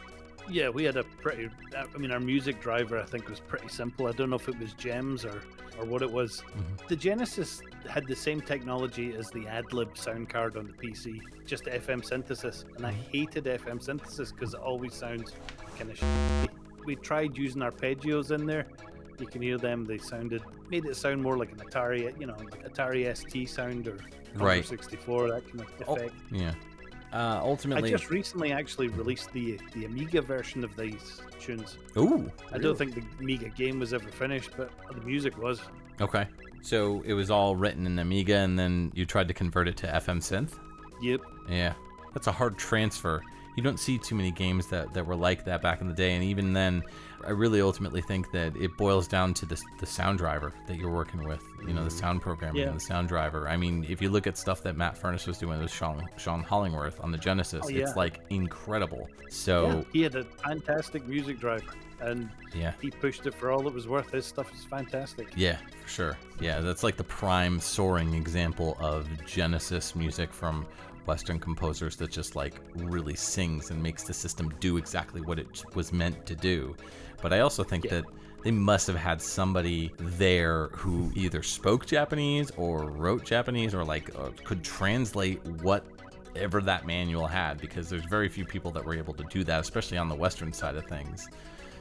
Yeah, we had our music driver, I think, was pretty simple. I don't know if it was gems or what it was. The Genesis had the same technology as the AdLib sound card on the PC, just FM synthesis. And I hated FM synthesis because it always sounds kind of shitty. We tried using arpeggios in there. You can hear them. They made it sound more like an Atari, like Atari ST sound or Right. 64, that kind of effect. Yeah. I Ultimately... just recently actually released the Amiga version of these tunes. Ooh. I don't think the Amiga game was ever finished, but the music was. Okay. So it was all written in Amiga, and then you tried to convert it to FM synth? Yep. Yeah. That's a hard transfer. You don't see too many games that were like that back in the day, and even then, I really ultimately think that it boils down to the sound driver that you're working with, the sound programming and the sound driver. I mean, if you look at stuff that Matt Furnace was doing with Sean Hollingworth on the Genesis, it's like incredible. So he had a fantastic music driver, and he pushed it for all it was worth. His stuff is fantastic. Yeah, for sure. Yeah, that's like the prime soaring example of Genesis music from Western composers that just like really sings and makes the system do exactly what it was meant to do. But I also think that they must have had somebody there who either spoke Japanese or wrote Japanese or could translate whatever that manual had, because there's very few people that were able to do that, especially on the Western side of things.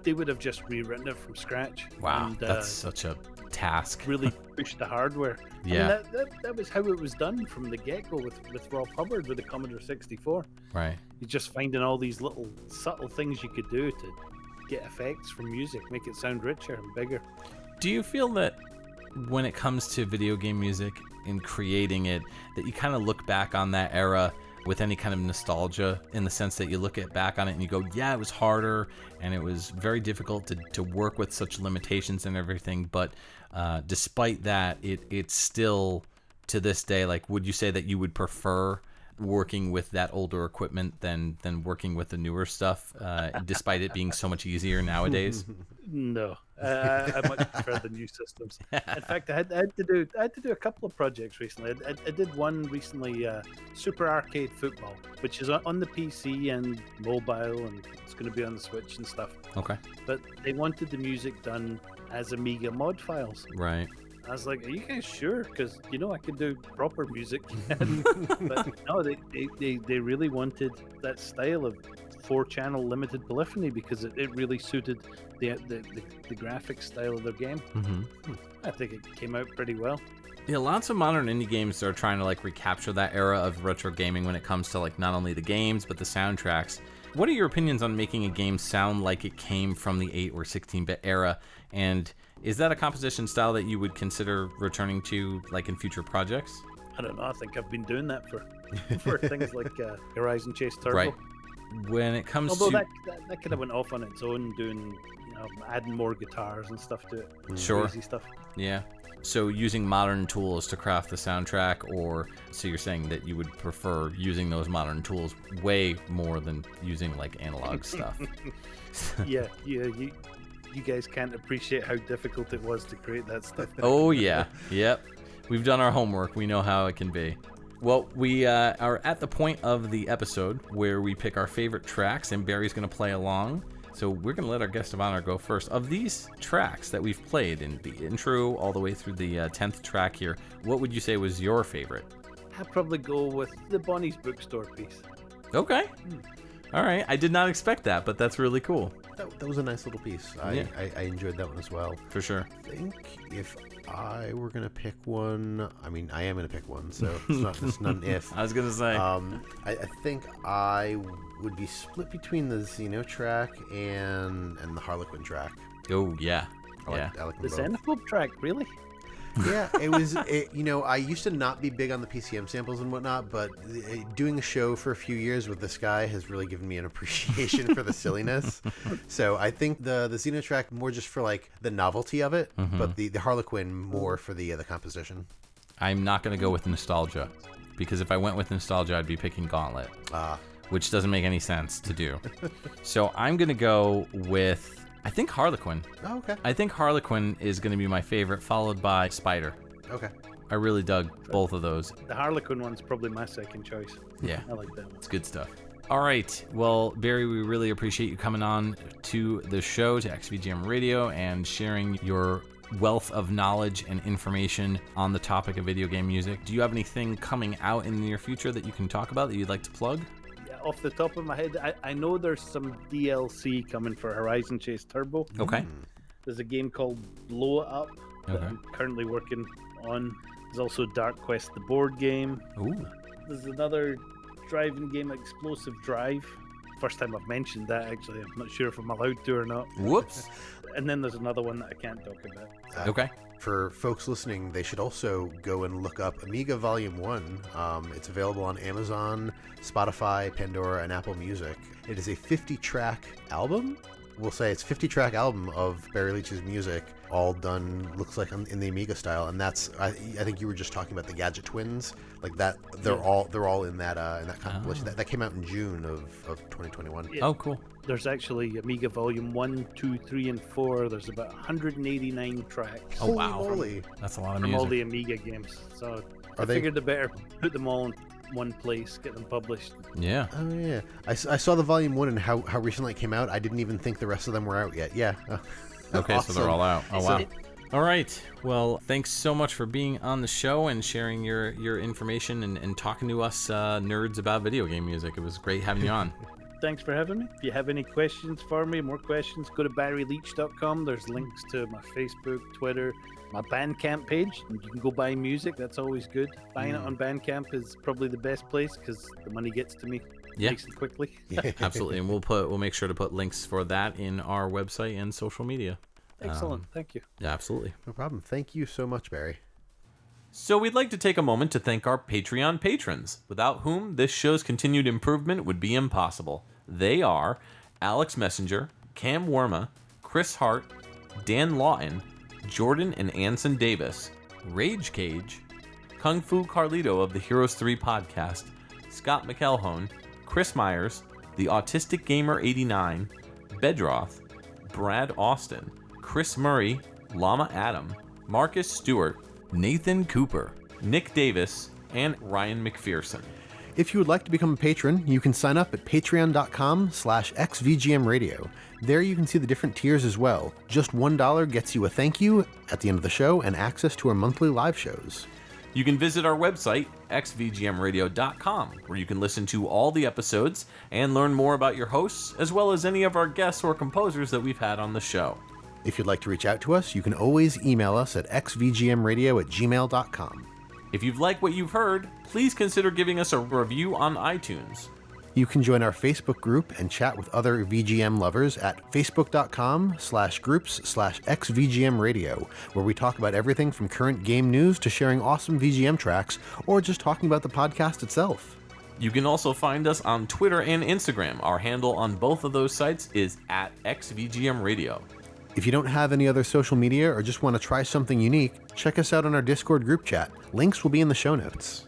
They would have just rewritten it from scratch. Wow, and, that's such a task. Really pushed the hardware. Yeah. I mean, that was how it was done from the get-go with Rob Hubbard with the Commodore 64. Right. You're just finding all these little subtle things you could do to get effects from music, make it sound richer and bigger. Do you feel that when it comes to video game music and creating it, that you kind of look back on that era with any kind of nostalgia, in the sense that you look back on it and you go, yeah, it was harder and it was very difficult to work with such limitations and everything, but despite that, it's still, to this day, like, would you say that you would prefer working with that older equipment than working with the newer stuff, despite it being so much easier nowadays? No, I much prefer the new systems. In fact, I had to do a couple of projects recently. I did one recently, Super Arcade Football, which is on the PC and mobile, and it's going to be on the Switch and stuff. Okay. But they wanted the music done as Amiga mod files. Right. I was like, are you guys sure? Because, I can do proper music. But no, they really wanted that style of 4-channel limited polyphony because it really suited the graphic style of their game. I think it came out pretty well. Yeah, lots of modern indie games are trying to like recapture that era of retro gaming when it comes to like not only the games but the soundtracks. What are your opinions on making a game sound like it came from the 8 or 16-bit era? And is that a composition style that you would consider returning to like in future projects? I don't know. I think I've been doing that for things like Horizon Chase Turbo. Right. When it comes Although to that kind of went off on its own, doing adding more guitars and stuff to it. Sure. Crazy stuff. Yeah. So using modern tools to craft the soundtrack, or so you're saying that you would prefer using those modern tools way more than using like analog stuff. Yeah. You guys can't appreciate how difficult it was to create that stuff. Oh yeah. Yep. We've done our homework. We know how it can be. Well, we are at the point of the episode where we pick our favorite tracks, and Barry's going to play along. So we're going to let our guest of honor go first. Of these tracks that we've played in the intro all the way through the 10th track here, what would you say was your favorite? I'd probably go with the Bonnie's Bookstore piece. Okay. All right. I did not expect that, but that's really cool. That was a nice little piece. I enjoyed that one as well. For sure. I think if I were going to pick one, I mean, I am going to pick one, so it's not an if. I was going to say. I think I would be split between the Xeno track and the Harlequin track. Oh, yeah. I like them The both. Xenophobe track, really? Yeah, it was. I used to not be big on the PCM samples and whatnot, but doing a show for a few years with this guy has really given me an appreciation for the silliness. So I think the Xeno track more just for like the novelty of it, but the Harlequin more for the composition. I'm not going to go with nostalgia, because if I went with nostalgia, I'd be picking Gauntlet, which doesn't make any sense to do. So I'm going to go with, I think, Harlequin. Oh, okay. I think Harlequin is going to be my favorite, followed by Spider. Okay. I really dug both of those. The Harlequin one's probably my second choice. Yeah, I like that one. it's good stuff. All right. Well, Barry, we really appreciate you coming on to the show, to XVGM Radio, and sharing your wealth of knowledge and information on the topic of video game music. Do you have anything coming out in the near future that you can talk about that you'd like to plug? Off the top of my head, I know there's some DLC coming for Horizon Chase Turbo. Okay. There's a game called Blow It Up that Okay. I'm currently working on. There's also Dark Quest, the board game. Ooh. There's another driving game, Explosive Drive. First time I've mentioned that, actually. I'm not sure if I'm allowed to or not. Whoops. And then there's another one that I can't talk about. Okay. For folks listening, they should also go and look up Amiga Volume 1. It's available on Amazon, Spotify, Pandora, and Apple Music. It is a 50-track album. We'll say it's a 50-track album of Barry Leitch's music, all done, looks like in the Amiga style. And that's, I think you were just talking about the Gadget Twins, like that. They're all in that compilation. That came out in June of 2021. Yeah. Oh, cool. There's actually Amiga Volume 1, 2, 3, and 4. There's about 189 tracks. Oh, wow. Holy moly. That's a lot of From all music. the Amiga games. So I they- figured I better put them all in one place, get them published. Yeah. Oh yeah, I saw the Volume 1 and how recently it came out. I didn't even think the rest of them were out yet. Yeah. Okay, so they're Awesome. all out. Oh, So- wow. All right. Well, thanks so much for being on the show and sharing your information and talking to us nerds about video game music. It was great having you on. Thanks for having me. If you have any questions for me, more questions, go to barryleitch.com. There's links to my Facebook, Twitter, my Bandcamp page. You can go buy music. That's always good. Buying it on Bandcamp is probably the best place because the money gets to me Yeah. nice and quickly. Absolutely. And we'll make sure to put links for that in our website and social media. Excellent. Thank you. Yeah, absolutely. No problem. Thank you so much, Barry. So we'd like to take a moment to thank our Patreon patrons, without whom this show's continued improvement would be impossible. They are Alex Messenger, Cam Worma, Chris Hart, Dan Lawton, Jordan and Anson Davis, Rage Cage, Kung Fu Carlito of the Heroes 3 podcast, Scott McElhone, Chris Myers, The Autistic Gamer 89, Bedroth, Brad Austin, Chris Murray, Llama Adam, Marcus Stewart, Nathan Cooper, Nick Davis, and Ryan McPherson. If you would like to become a patron, you can sign up at patreon.com/xvgmradio. There you can see the different tiers as well. Just $1 gets you a thank you at the end of the show and access to our monthly live shows. You can visit our website, xvgmradio.com, where you can listen to all the episodes and learn more about your hosts, as well as any of our guests or composers that we've had on the show. If you'd like to reach out to us, you can always email us at xvgmradio@gmail.com. If you've liked what you've heard, please consider giving us a review on iTunes. You can join our Facebook group and chat with other VGM lovers at facebook.com/groups/xvgmradio, where we talk about everything from current game news to sharing awesome VGM tracks, or just talking about the podcast itself. You can also find us on Twitter and Instagram. Our handle on both of those sites is @xvgmradio. If you don't have any other social media or just want to try something unique, check us out on our Discord group chat. Links will be in the show notes.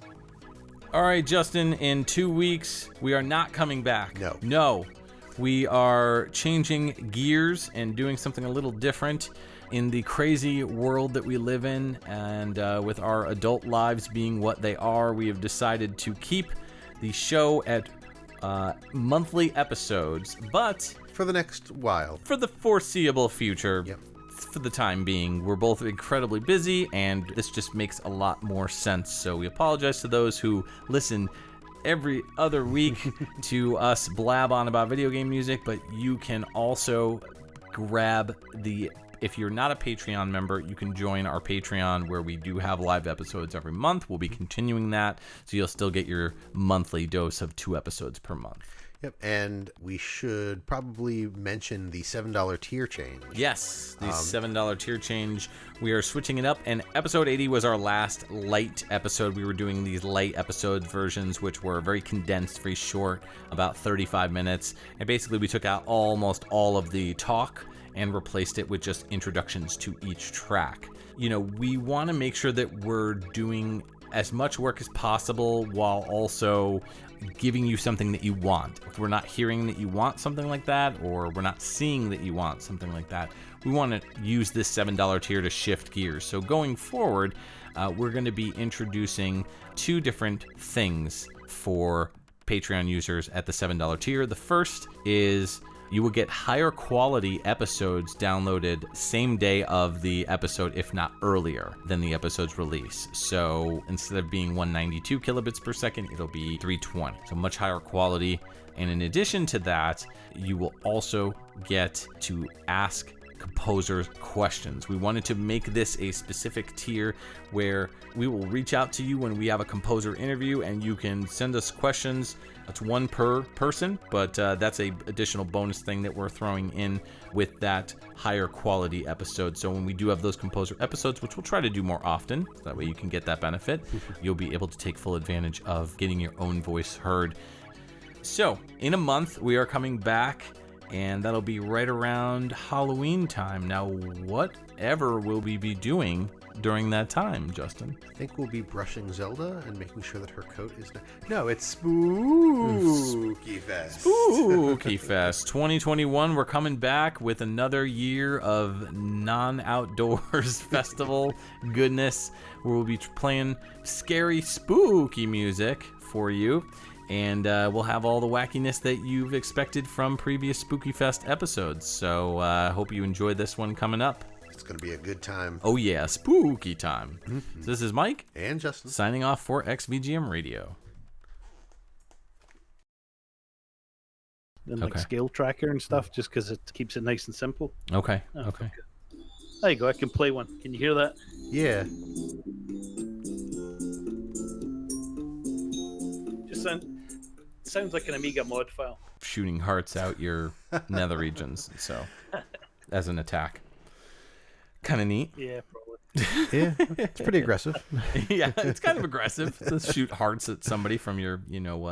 All right, Justin, in 2 weeks, we are not coming back. No. We are changing gears and doing something a little different in the crazy world that we live in. And with our adult lives being what they are, we have decided to keep the show at monthly episodes, but For the next while. for the foreseeable future, Yep. for the time being, we're both incredibly busy, and this just makes a lot more sense. So we apologize to those who listen every other week to us blab on about video game music, but you can also grab if you're not a Patreon member, you can join our Patreon, where we do have live episodes every month. We'll be continuing that, so you'll still get your monthly dose of 2 episodes per month. Yep, and we should probably mention the $7 tier change. Yes, the $7 tier change. We are switching it up, and episode 80 was our last light episode. We were doing these light episode versions, which were very condensed, very short, about 35 minutes. And basically, we took out almost all of the talk and replaced it with just introductions to each track. You know, we want to make sure that we're doing as much work as possible while also giving you something that you want. If we're not hearing that you want something like that, or we're not seeing that you want something like that, we want to use this $7 tier to shift gears. So going forward, we're going to be introducing 2 different things for Patreon users at the $7 tier. The first is you will get higher quality episodes downloaded same day of the episode, if not earlier than the episode's release. So instead of being 192 kilobits per second, it'll be 320. So much higher quality. And in addition to that, you will also get to ask composers questions. We wanted to make this a specific tier where we will reach out to you when we have a composer interview, and you can send us questions. That's 1 per person, but that's a additional bonus thing that we're throwing in with that higher quality episode. So when we do have those composer episodes, which we'll try to do more often, so that way you can get that benefit, you'll be able to take full advantage of getting your own voice heard. So in a month, we are coming back, and that'll be right around Halloween time. Now, whatever will we be doing during that time, Justin? I think we'll be brushing Zelda and making sure that her coat is... No, it's Spooky Fest. Spooky Fest 2021. We're coming back with another year of non-outdoors festival goodness, where we'll be playing scary, spooky music for you. And we'll have all the wackiness that you've expected from previous Spooky Fest episodes. So I hope you enjoy this one coming up. It's going to be a good time. Oh yeah, spooky time. So this is Mike. And Justin. Signing off for XVGM Radio. And like scale tracker and stuff, just because it keeps it nice and simple. Okay, Oh, okay. There you go, I can play one. Can you hear that? Yeah. Just sounds like an Amiga mod file. Shooting hearts out your nether regions, so as an attack. Kind of neat. Yeah, probably. Yeah, it's pretty aggressive. Yeah, it's kind of aggressive to shoot hearts at somebody from your, you know what.